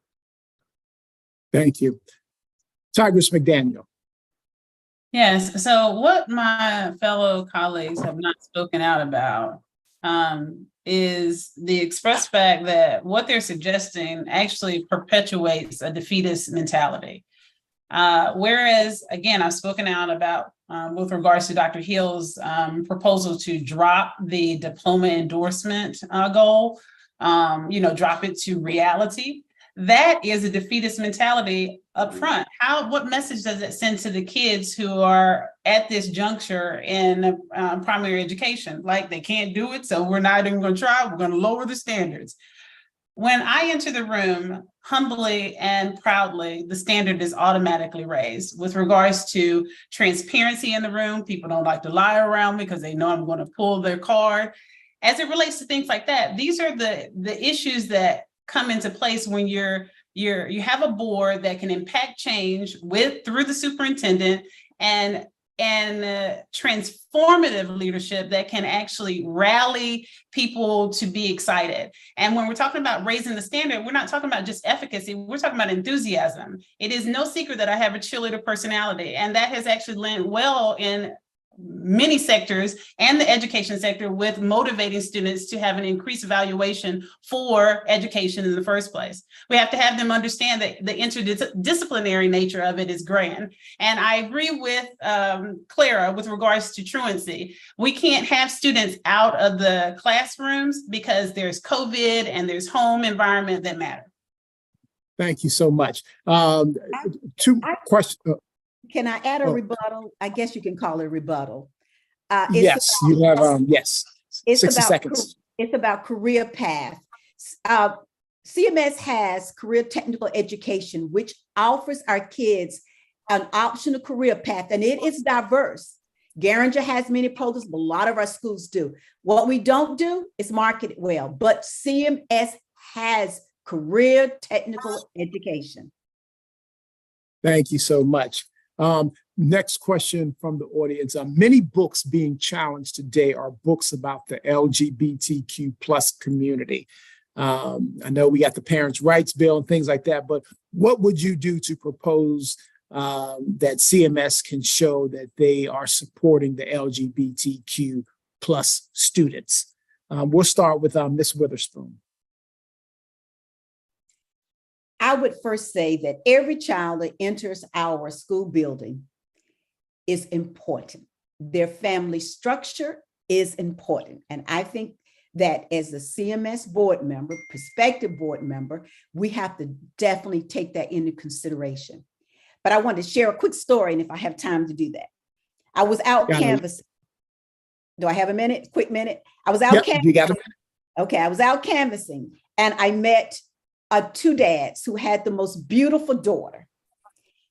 S3: Thank you. Tigress McDaniel.
S6: Yes, so what my fellow colleagues have not spoken out about is the express fact that what they're suggesting actually perpetuates a defeatist mentality. Whereas, again, I've spoken out about with regards to Dr. Hill's proposal to drop the diploma endorsement goal, drop it to reality. That is a defeatist mentality up front. What message does it send to the kids who are at this juncture in primary education? Like, they can't do it, so we're not even going to try. We're going to lower the standards. When I enter the room, humbly and proudly, the standard is automatically raised. With regards to transparency in the room, people don't like to lie around me because they know I'm going to pull their card. As it relates to things like that, these are the issues that come into place when you have a board that can impact change through the superintendent and transformative leadership that can actually rally people to be excited. And when we're talking about raising the standard, we're not talking about just efficacy, we're talking about enthusiasm. It is no secret that I have a cheerleader personality, and that has actually lent well in many sectors and the education sector with motivating students to have an increased valuation for education in the first place. We have to have them understand that the interdisciplinary nature of it is grand. And I agree with Clara with regards to truancy. We can't have students out of the classrooms because there's COVID and there's home environment that matter.
S3: Thank you so much. Two questions.
S8: Can I add a rebuttal? I guess you can call it a rebuttal.
S3: Yes, you have, yes, 60 seconds.
S8: It's about career path. CMS has career technical education, which offers our kids an optional career path, and it is diverse. Garinger has many programs, but a lot of our schools do. What we don't do is market it well, but CMS has career technical education.
S3: Thank you so much. Next question from the audience. Many books being challenged today are books about the LGBTQ plus community. I know we got the Parents' Rights Bill and things like that, but what would you do to propose that CMS can show that they are supporting the LGBTQ plus students? We'll start with Ms. Witherspoon.
S8: I would first say that every child that enters our school building is important. Their family structure is important. And I think that as a CMS board member, prospective board member, we have to definitely take that into consideration. But I want to share a quick story, and if I have time to do that. I was out canvassing. Do I have a minute? Quick minute? I was out canvassing.
S3: You got it.
S8: Okay, I was out canvassing, and I met two dads who had the most beautiful daughter.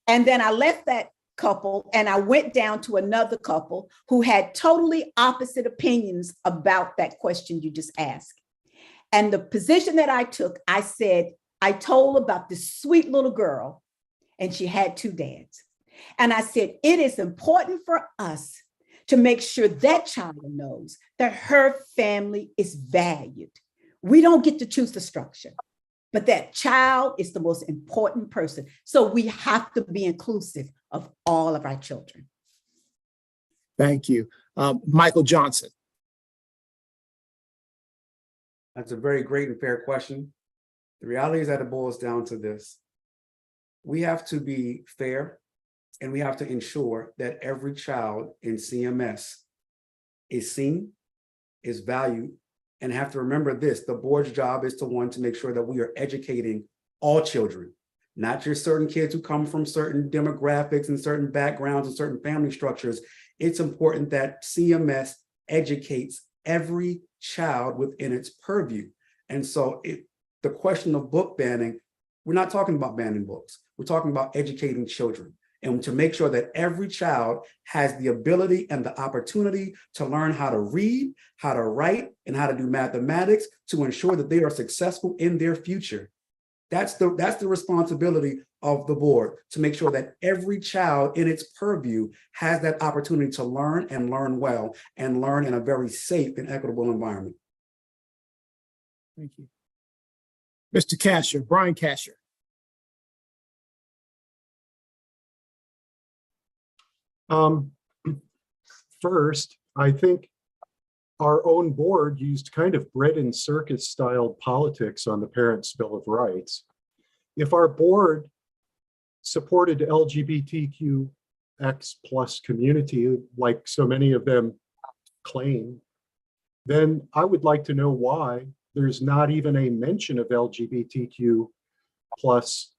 S8: And then I left that couple and I went down to another couple who had totally opposite opinions about that question you just asked. And the position that I took, I told about this sweet little girl, and she had two dads. And I said, it is important for us to make sure that child knows that her family is valued. We don't get to choose the structure, but that child is the most important person. So we have to be inclusive of all of our children.
S3: Thank you. Michael Johnson.
S4: That's a very great and fair question. The reality is that it boils down to this. We have to be fair, and we have to ensure that every child in CMS is seen, is valued, and have to remember this: the board's job is to make sure that we are educating all children, not just certain kids who come from certain demographics and certain backgrounds and certain family structures. It's important that CMS educates every child within its purview. And so the question of book banning, we're not talking about banning books. We're talking about educating children, and to make sure that every child has the ability and the opportunity to learn how to read, how to write, and how to do mathematics to ensure that they are successful in their future. That's the responsibility of the board, to make sure that every child in its purview has that opportunity to learn and learn well and learn in a very safe and equitable environment.
S3: Thank you. Mr. Casher, Brian Casher.
S5: First, I think our own board used kind of bread and circus style politics on the Parents' Bill of Rights. If our board supported LGBTQX plus community, like so many of them claim, then I would like to know why there's not even a mention of LGBTQ plus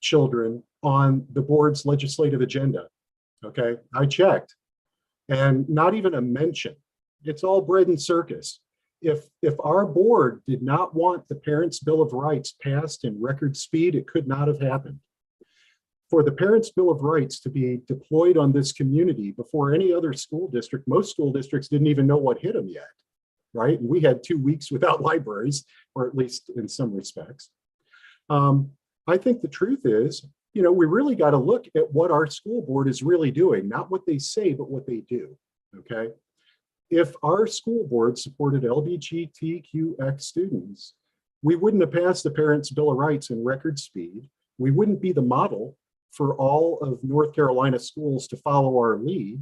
S5: children on the board's legislative agenda. Okay, I checked, and not even a mention. It's all bread and circus. If our board did not want the Parents' Bill of Rights passed in record speed, it could not have happened. For the Parents' Bill of Rights to be deployed on this community before any other school district, most school districts didn't even know what hit them yet, right? And we had 2 weeks without libraries, or at least in some respects. I think the truth is, you know, we really got to look at what our school board is really doing, not what they say, but what they do, okay? If our school board supported LGBTQX students, we wouldn't have passed the Parents' Bill of Rights in record speed. We wouldn't be the model for all of North Carolina schools to follow our lead.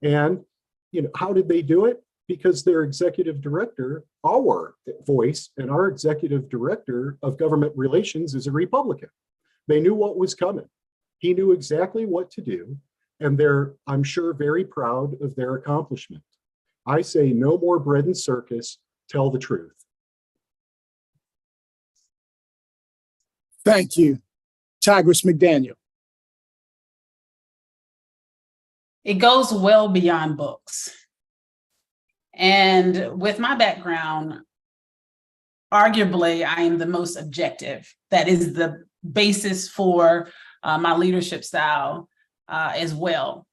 S5: And, you know, how did they do it? Because their executive director, our voice, and our executive director of government relations is a Republican. They knew what was coming. He knew exactly what to do. And they're, I'm sure, very proud of their accomplishment. I say no more bread and circus, tell the truth.
S3: Thank you. Tigress McDaniel.
S6: It goes well beyond books. And with my background, arguably, I am the most objective. That is the basis for my leadership style as well.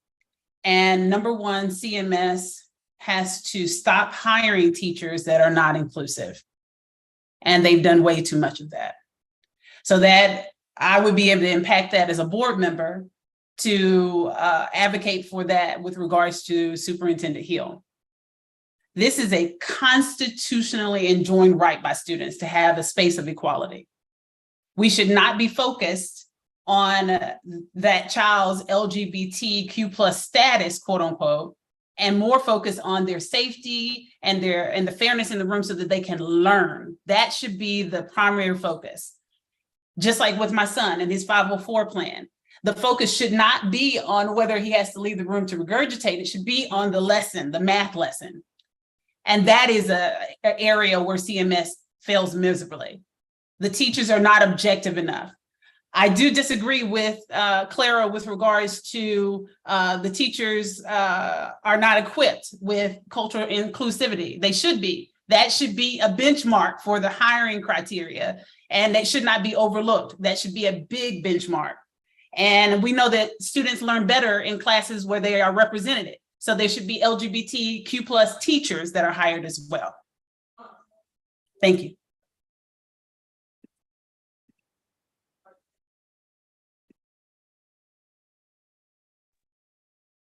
S6: And number one, CMS has to stop hiring teachers that are not inclusive. And they've done way too much of that. So that I would be able to impact that as a board member to advocate for that with regards to Superintendent Hill. This is a constitutionally enjoined right by students to have a space of equality. We should not be focused on that child's LGBTQ plus status, quote unquote, and more focused on their safety and the fairness in the room so that they can learn. That should be the primary focus. Just like with my son and his 504 plan, the focus should not be on whether he has to leave the room to regurgitate. It should be on the lesson, the math lesson. And that is an area where CMS fails miserably. The teachers are not objective enough. I do disagree with Clara with regards to the teachers are not equipped with cultural inclusivity. They should be. That should be a benchmark for the hiring criteria, and that should not be overlooked. That should be a big benchmark. And we know that students learn better in classes where they are represented. So there should be LGBTQ plus teachers that are hired as well. Thank you.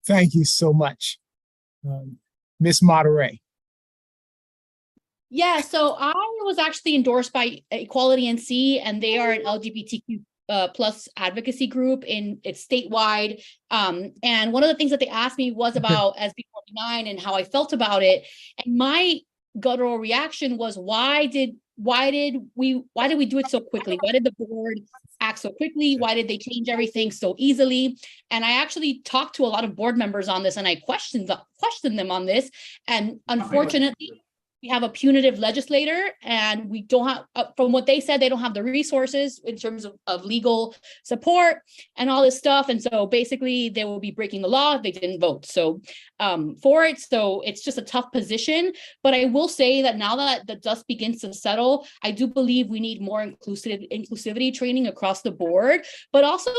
S3: Thank you so much. Ms. Monterey.
S7: Yeah, so I was actually endorsed by Equality NC, and they are an LGBTQ plus advocacy group it's statewide. And one of the things that they asked me was about SB 49 and how I felt about it. And my guttural reaction was, why did we do it so quickly? Why did the board act so quickly? Why did they change everything so easily? And I actually talked to a lot of board members on this, and I questioned them on this. And unfortunately, we have a punitive legislator, and we don't have, from what they said, they don't have the resources in terms of legal support and all this stuff. And so basically they will be breaking the law if they didn't vote for it. So it's just a tough position. But I will say that now that the dust begins to settle, I do believe we need more inclusivity training across the board, but also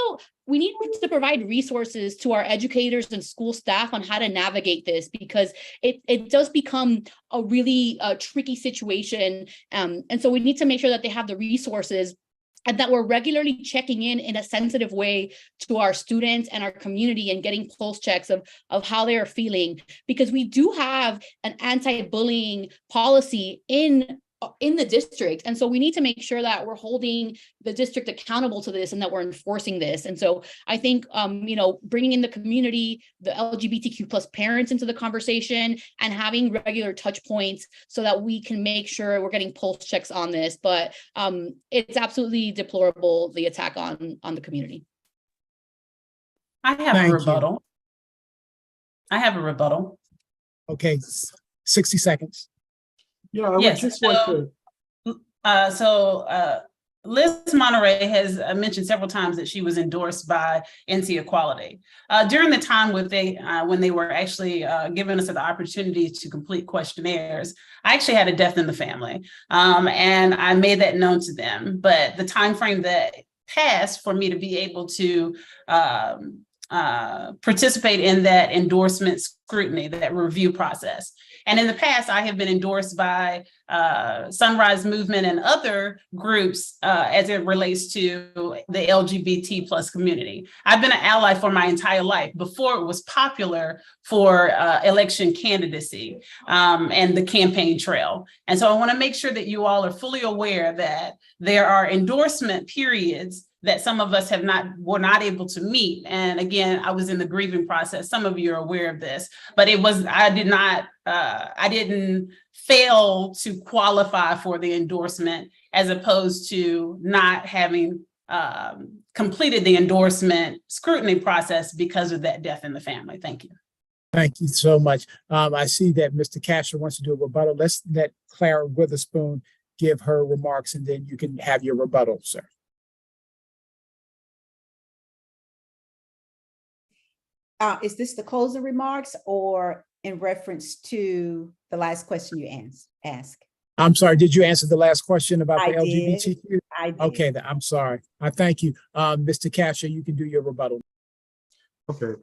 S7: we need to provide resources to our educators and school staff on how to navigate this, because it does become a really tricky situation. And so we need to make sure that they have the resources and that we're regularly checking in a sensitive way to our students and our community and getting pulse checks of how they are feeling, because we do have an anti-bullying policy in the district. And so we need to make sure that we're holding the district accountable to this and that we're enforcing this. And so I think, bringing in the community, the LGBTQ plus parents into the conversation and having regular touch points so that we can make sure we're getting pulse checks on this. But it's absolutely deplorable, the attack on the community.
S6: I have a rebuttal. I have a rebuttal.
S3: Okay, 60 seconds.
S5: Yeah, I would just like
S6: to. Liz Monterey has mentioned several times that she was endorsed by NC Equality. During the time when they were actually giving us the opportunity to complete questionnaires, I actually had a death in the family, and I made that known to them. But the time frame that passed for me to be able to participate in that endorsement scrutiny, that review process. And in the past, I have been endorsed by Sunrise Movement and other groups as it relates to the LGBT plus community. I've been an ally for my entire life before it was popular for election candidacy and the campaign trail. And so I want to make sure that you all are fully aware that there are endorsement periods that some of us were not able to meet. And again, I was in the grieving process. Some of you are aware of this, but I didn't fail to qualify for the endorsement, as opposed to not having completed the endorsement scrutiny process because of that death in the family. Thank you.
S3: Thank you so much. I see that Mr. Casher wants to do a rebuttal. Let's let Clara Witherspoon give her remarks, and then you can have your rebuttal, sir.
S8: Is this the closing remarks or in reference to the last question you asked?
S3: I'm sorry, did you answer the last question about the LGBTQ?
S8: I did.
S3: Okay, I'm sorry. I thank you. Mr. Casher, you can do your rebuttal.
S5: Okay.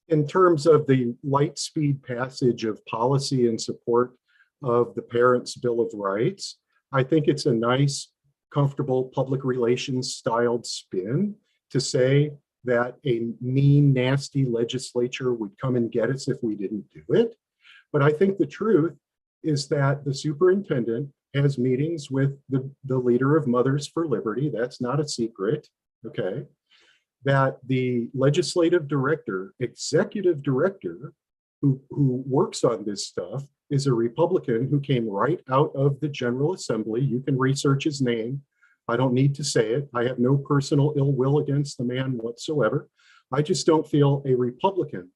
S5: In terms of the light speed passage of policy in support of the Parents' Bill of Rights, I think it's a nice, comfortable public relations styled spin to say that a mean, nasty legislature would come and get us if we didn't do it. But I think the truth is that the superintendent has meetings with the leader of Mothers for Liberty. That's not a secret, okay? That the legislative director, executive director, who works on this stuff is a Republican who came right out of the General Assembly. You can research his name. I don't need to say it. I have no personal ill will against the man whatsoever. I just don't feel a Republican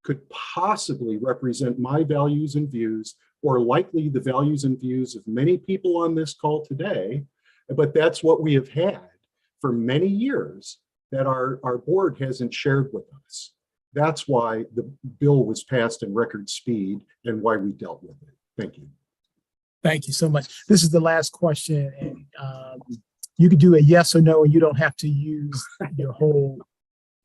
S5: could possibly represent my values and views, or likely the values and views of many people on this call today. But that's what we have had for many years that our board hasn't shared with us. That's why the bill was passed in record speed and why we dealt with it. Thank you.
S3: Thank you so much. This is the last question, and you can do a yes or no, and you don't have to use your whole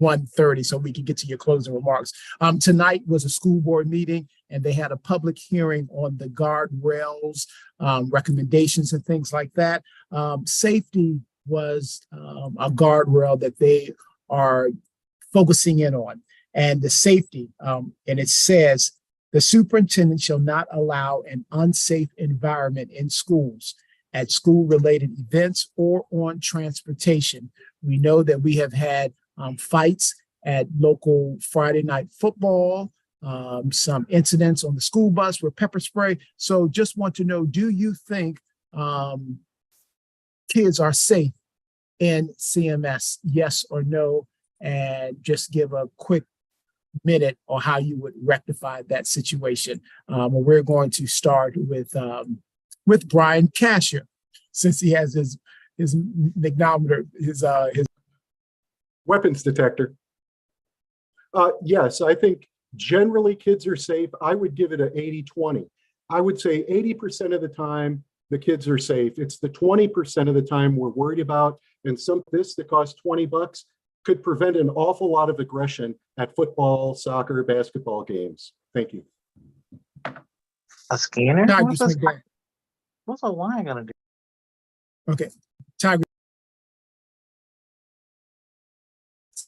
S3: 1:30, so we can get to your closing remarks. Tonight was a school board meeting, and they had a public hearing on the guardrails, recommendations and things like that. Safety was a guardrail that they are focusing in on, and the safety, and it says, the superintendent shall not allow an unsafe environment in schools, at school-related events, or on transportation. We know that we have had fights at local Friday night football, some incidents on the school bus with pepper spray. So just want to know, do you think kids are safe in CMS, yes or no? And just give a quick minute on how you would rectify that situation. We're going to start with Brian Casher, since he has his magnetometer, his
S5: weapons detector. Yes, I think generally kids are safe. I would give it an 80-20. I would say 80% of the time the kids are safe. It's the 20% of the time we're worried about, and this that costs $20 could prevent an awful lot of aggression at football, soccer, basketball games. Thank you.
S11: A scanner?
S3: What's
S11: What's a line gonna do?
S3: Okay, Tiger.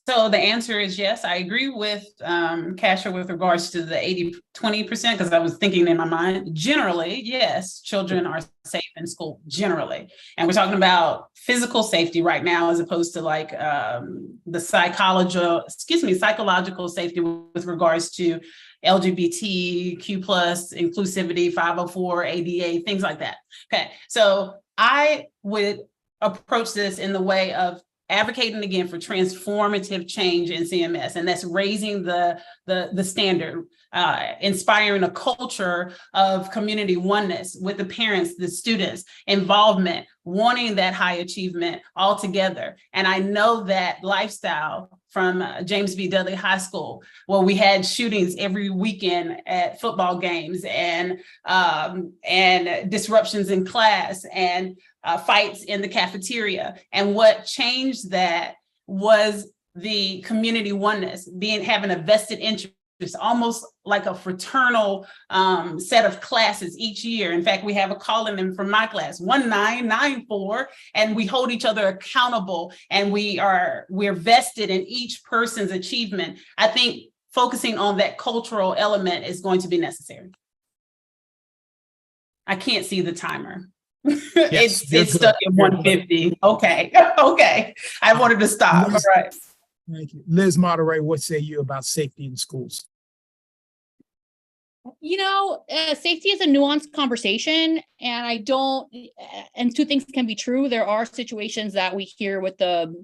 S6: So the answer is yes. I agree with Kasher with regards to the 80-20%, because I was thinking in my mind, generally, yes, children are safe in school, generally. And we're talking about physical safety right now, as opposed to like the psychological safety with regards to LGBTQ plus, inclusivity, 504, ADA, things like that. Okay, so I would approach this in the way of advocating again for transformative change in CMS, and that's raising the standard, inspiring a culture of community oneness with the parents, the students, involvement, wanting that high achievement all together. And I know that lifestyle from James B. Dudley High School, where we had shootings every weekend at football games, and disruptions in class, and fights in the cafeteria. And what changed that was the community oneness, having a vested interest, almost like a fraternal set of classes each year. In fact, we have a calling from my class, 1994, and we hold each other accountable, and we're vested in each person's achievement. I think focusing on that cultural element is going to be necessary. I can't see the timer.
S3: Yes,
S6: it's stuck at 150. Okay. Okay. I wanted to stop. All right.
S3: Thank you. Liz Monterey, what say you about safety in schools?
S7: You know, safety is a nuanced conversation, and and two things can be true. There are situations that we hear with the,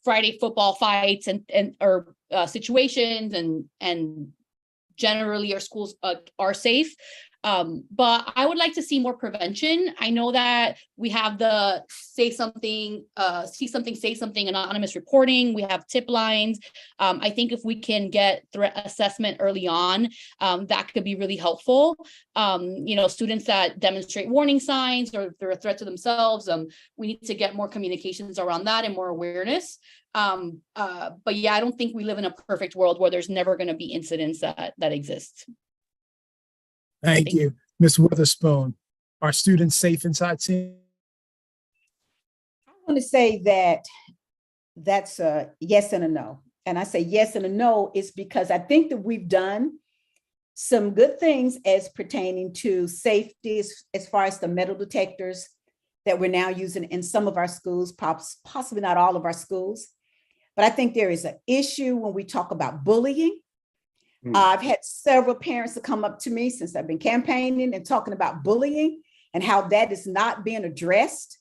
S7: Friday football fights or situations, and generally our schools are safe. But I would like to see more prevention. I know that we have the see something, say something anonymous reporting. We have tip lines. I think if we can get threat assessment early on, that could be really helpful. Students that demonstrate warning signs or if they're a threat to themselves, we need to get more communications around that and more awareness. But yeah, I don't think we live in a perfect world where there's never going to be incidents that exist.
S3: Thank you. Ms. Witherspoon, are students safe inside CMS?
S8: I want to say that that's a yes and a no. And I say yes and a no is because I think that we've done some good things as pertaining to safety, as far as the metal detectors that we're now using in some of our schools, possibly not all of our schools. But I think there is an issue when we talk about bullying. I've had several parents that come up to me since I've been campaigning and talking about bullying and how that is not being addressed.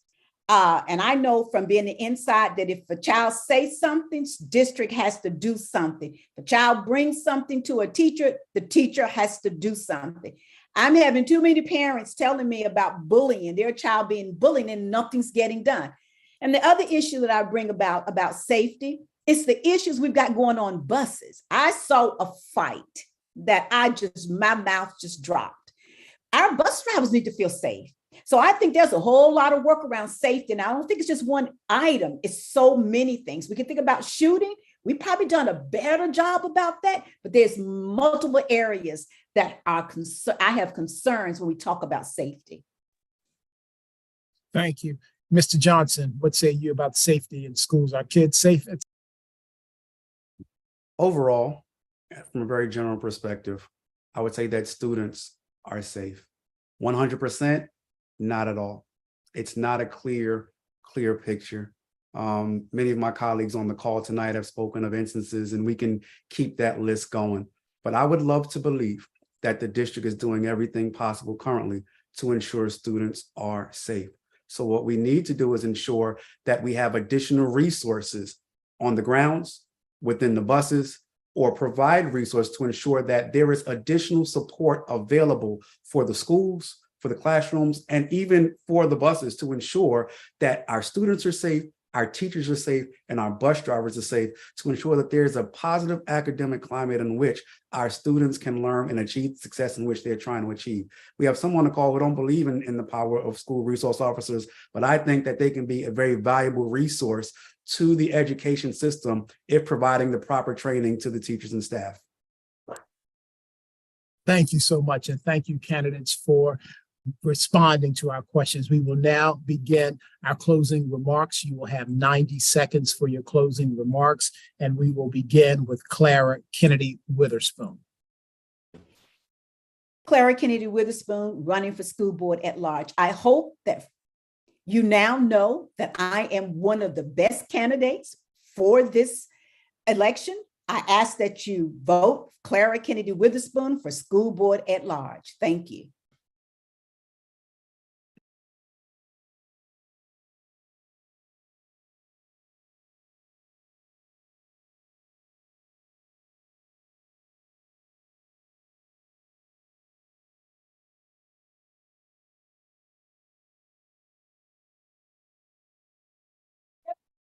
S8: And I know from being the inside that if a child says something, district has to do something. If a child brings something to a teacher, the teacher has to do something. I'm having too many parents telling me about bullying, their child being bullied, and nothing's getting done. And the other issue that I bring about safety, it's the issues we've got going on buses. I saw a fight that my mouth just dropped. Our bus drivers need to feel safe. So I think there's a whole lot of work around safety. And I don't think it's just one item. It's so many things. We can think about shooting. We've probably done a better job about that, but there's multiple areas that I have concerns when we talk about safety.
S3: Thank you. Mr. Johnson, what say you about safety in schools? Are kids safe?
S4: Overall, from a very general perspective, I would say that students are safe. 100%, not at all. It's not a clear picture. Many of my colleagues on the call tonight have spoken of instances, and we can keep that list going. But I would love to believe that the district is doing everything possible currently to ensure students are safe. So what we need to do is ensure that we have additional resources on the grounds, within the buses, or provide resources to ensure that there is additional support available for the schools, for the classrooms, and even for the buses to ensure that our students are safe, our teachers are safe, and our bus drivers are safe, to ensure that there's a positive academic climate in which our students can learn and achieve success in which they're trying to achieve. We have someone on the call who don't believe in the power of school resource officers, but I think that they can be a very valuable resource to the education system if providing the proper training to the teachers and staff.
S3: Thank you so much. And thank you, candidates, for responding to our questions. We will now begin our closing remarks. You will have 90 seconds for your closing remarks, and we will begin with Clara Kennedy Witherspoon.
S8: Clara Kennedy Witherspoon, running for school board at large. I hope that you now know that I am one of the best candidates for this election. I ask that you vote Clara Kennedy Witherspoon for school board at large. Thank you.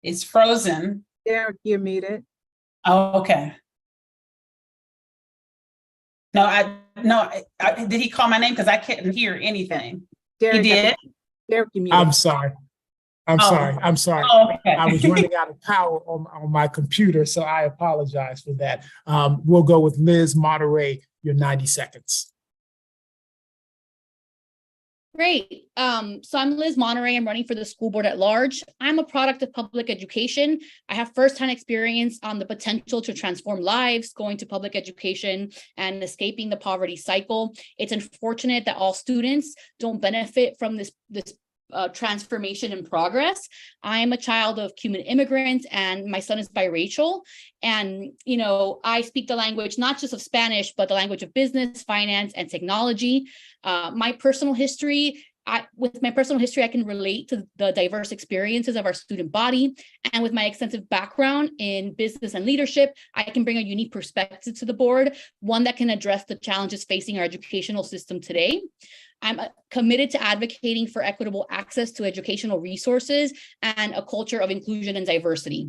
S6: It's frozen.
S12: Derek, you're muted.
S6: Oh, okay. No, did he call my name? Because I couldn't hear anything.
S12: Derek,
S6: He did?
S12: Derek, you're muted.
S3: I'm sorry. I'm sorry.
S6: Oh, okay.
S3: I was running out of power on my computer, so I apologize for that. We'll go with Liz Monterey, your 90 seconds.
S7: Great. So I'm Liz Monterey. I'm running for the school board at large. I'm a product of public education. I have firsthand experience on the potential to transform lives, going to public education and escaping the poverty cycle. It's unfortunate that all students don't benefit from this transformation and progress. I am a child of Cuban immigrants and my son is biracial. And, you know, I speak the language, not just of Spanish, but the language of business, finance, and technology. My personal history, I can relate to the diverse experiences of our student body. And with my extensive background in business and leadership, I can bring a unique perspective to the board, one that can address the challenges facing our educational system today. I'm committed to advocating for equitable access to educational resources and a culture of inclusion and diversity.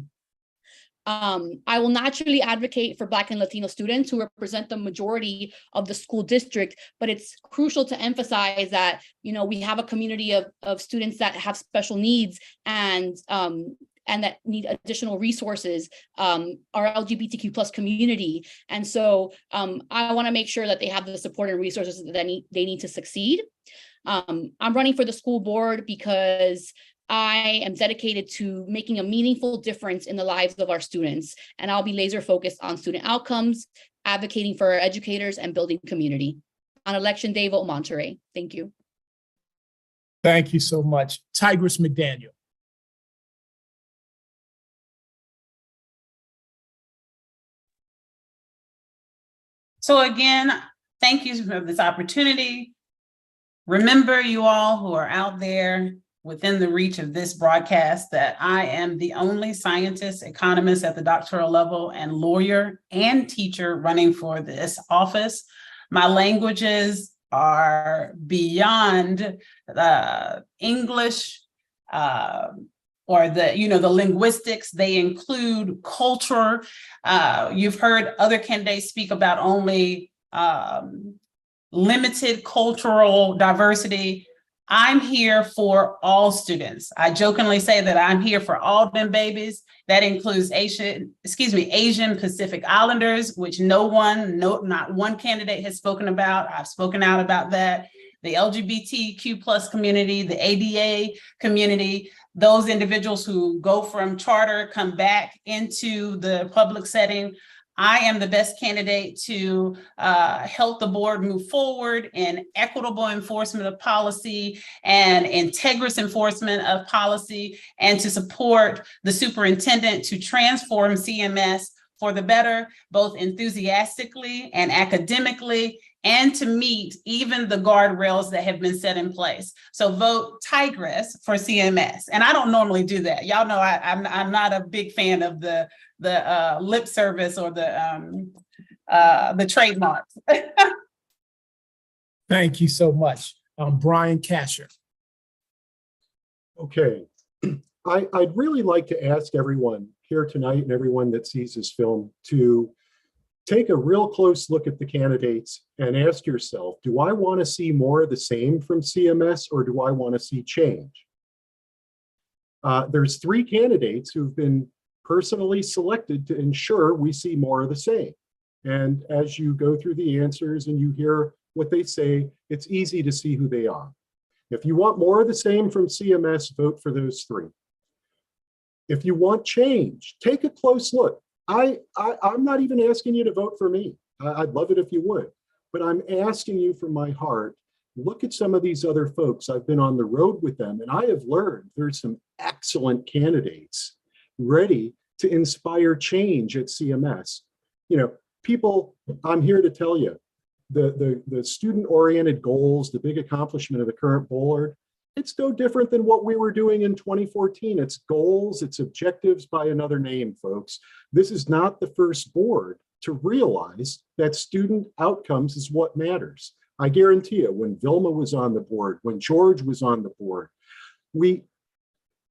S7: I will naturally advocate for Black and Latino students who represent the majority of the school district, but it's crucial to emphasize that, you know, we have a community of students that have special needs and that need additional resources, our LGBTQ plus community. And so I want to make sure that they have the support and resources that they need to succeed. I'm running for the school board because I am dedicated to making a meaningful difference in the lives of our students, and I'll be laser focused on student outcomes, advocating for our educators, and building community. On election day, vote Monterey. Thank you.
S3: Thank you so much. Tigress McDaniel.
S6: So again, thank you for this opportunity. Remember, you all who are out there within the reach of this broadcast, that I am the only scientist, economist at the doctoral level, and lawyer and teacher running for this office. My languages are beyond English or the linguistics. They include culture. You've heard other candidates speak about only limited cultural diversity. I'm here for all students. I jokingly say that I'm here for all them babies. That includes Asian Pacific Islanders, which not one candidate has spoken about. I've spoken out about that. The LGBTQ plus community, the ADA community, those individuals who go from charter, come back into the public setting. I am the best candidate to help the board move forward in equitable enforcement of policy and integrous enforcement of policy, and to support the superintendent to transform CMS for the better, both enthusiastically and academically, and to meet even the guardrails that have been set in place. So vote Tigress for CMS. And I don't normally do that. Y'all know I'm not a big fan of the lip service or the trademarks.
S3: Thank you so much. Brian Kasher.
S5: Okay. I'd really like to ask everyone here tonight and everyone that sees this film to take a real close look at the candidates and ask yourself, do I want to see more of the same from CMS, or do I want to see change? There's 3 candidates who've been personally selected to ensure we see more of the same. And as you go through the answers and you hear what they say, it's easy to see who they are. If you want more of the same from CMS, vote for those three. If you want change, take a close look. I'm not even asking you to vote for me. I'd love it if you would, but I'm asking you from my heart, look at some of these other folks. I've been on the road with them, and I have learned there's some excellent candidates ready to inspire change at CMS. You know, people, I'm here to tell you, the student-oriented goals, the big accomplishment of the current board, it's no different than what we were doing in 2014. It's goals, it's objectives by another name, folks. This is not the first board to realize that student outcomes is what matters. I guarantee you, when Vilma was on the board, when George was on the board,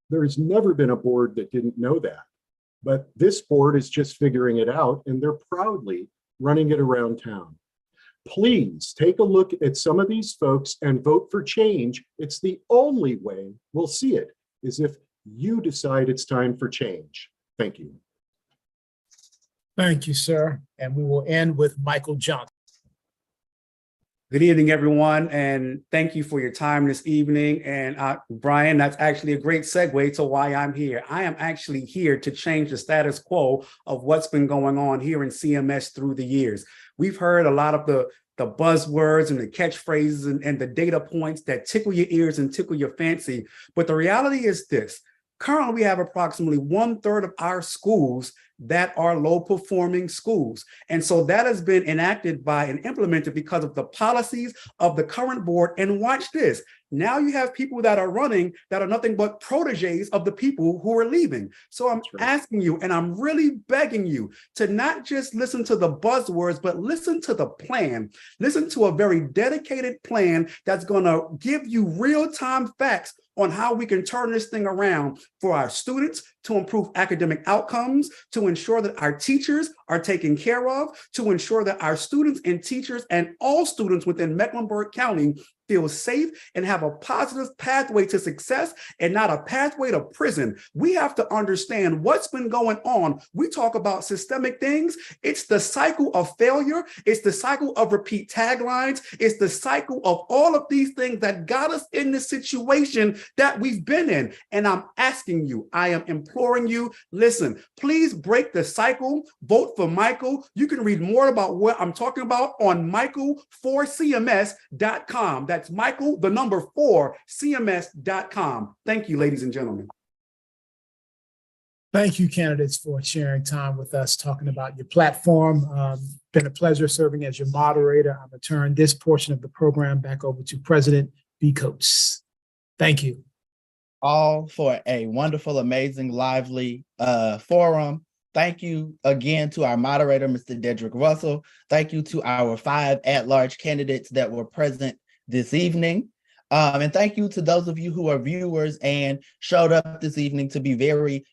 S5: there's never been a board that didn't know that. But this board is just figuring it out, and they're proudly running it around town. Please take a look at some of these folks and vote for change. It's the only way we'll see it, is if you decide it's time for change. Thank you.
S3: Thank you, sir. And we will end with Michael Johnson.
S4: Good evening, everyone, and thank you for your time this evening. And Brian, that's actually a great segue to why I'm here. I am actually here to change the status quo of what's been going on here in CMS through the years. We've heard a lot of the buzzwords and the catchphrases and the data points that tickle your ears and tickle your fancy. But the reality is this. Currently, we have approximately 1/3 of our schools that are low-performing schools. And so that has been enacted by and implemented because of the policies of the current board. And watch this. Now you have people that are running that are nothing but proteges of the people who are leaving. So I'm asking you, and I'm really begging you to not just listen to the buzzwords, but listen to the plan. Listen to a very dedicated plan that's going to give you real-time facts on how we can turn this thing around for our students, to improve academic outcomes, to ensure that our teachers are taken care of, to ensure that our students and teachers and all students within Mecklenburg County feel safe and have a positive pathway to success and not a pathway to prison. We have to understand what's been going on. We talk about systemic things. It's the cycle of failure. It's the cycle of repeat taglines. It's the cycle of all of these things that got us in this situation that we've been in. And I'm asking you, I am imploring you, listen, please break the cycle. Vote for Michael. You can read more about what I'm talking about on michael4cms.com. That's Michael, the number 4cms.com. Thank you, ladies and gentlemen.
S3: Thank you, candidates, for sharing time with us, talking about your platform. Been a pleasure serving as your moderator. I'm going to turn this portion of the program back over to President B. Coates. Thank you.
S1: All for a wonderful, amazing, lively forum. Thank you again to our moderator, Mr. Dedrick Russell. Thank you to our 5 at-large candidates that were present this evening. And thank you to those of you who are viewers and showed up this evening to be very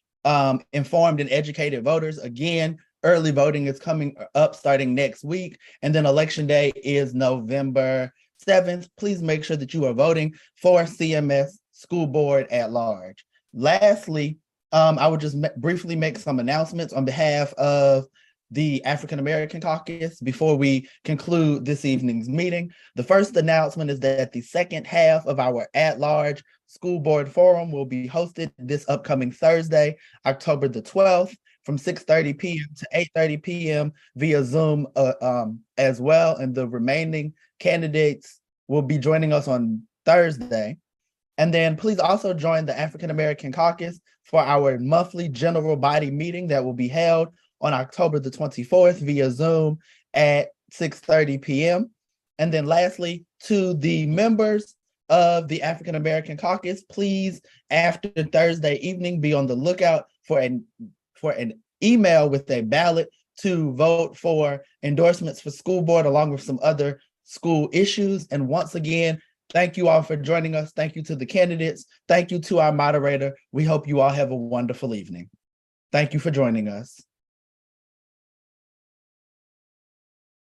S1: informed and educated voters. Again, early voting is coming up starting next week, and then Election Day is November 7th. Please make sure that you are voting for CMS School Board at Large. Lastly, I would just briefly make some announcements on behalf of the African American Caucus before we conclude this evening's meeting. The first announcement is that the second half of our at-large school board forum will be hosted this upcoming Thursday, October the 12th, from 6:30 p.m. to 8:30 p.m. via Zoom as well. And the remaining candidates will be joining us on Thursday. And then please also join the African American Caucus for our monthly general body meeting that will be held on October the 24th via Zoom at 6:30 p.m. And then lastly, to the members of the African American Caucus, please, after Thursday evening, be on the lookout for an email with a ballot to vote for endorsements for school board, along with some other school issues. And once again, thank you all for joining us. Thank you to the candidates. Thank you to our moderator. We hope you all have a wonderful evening. Thank you for joining us.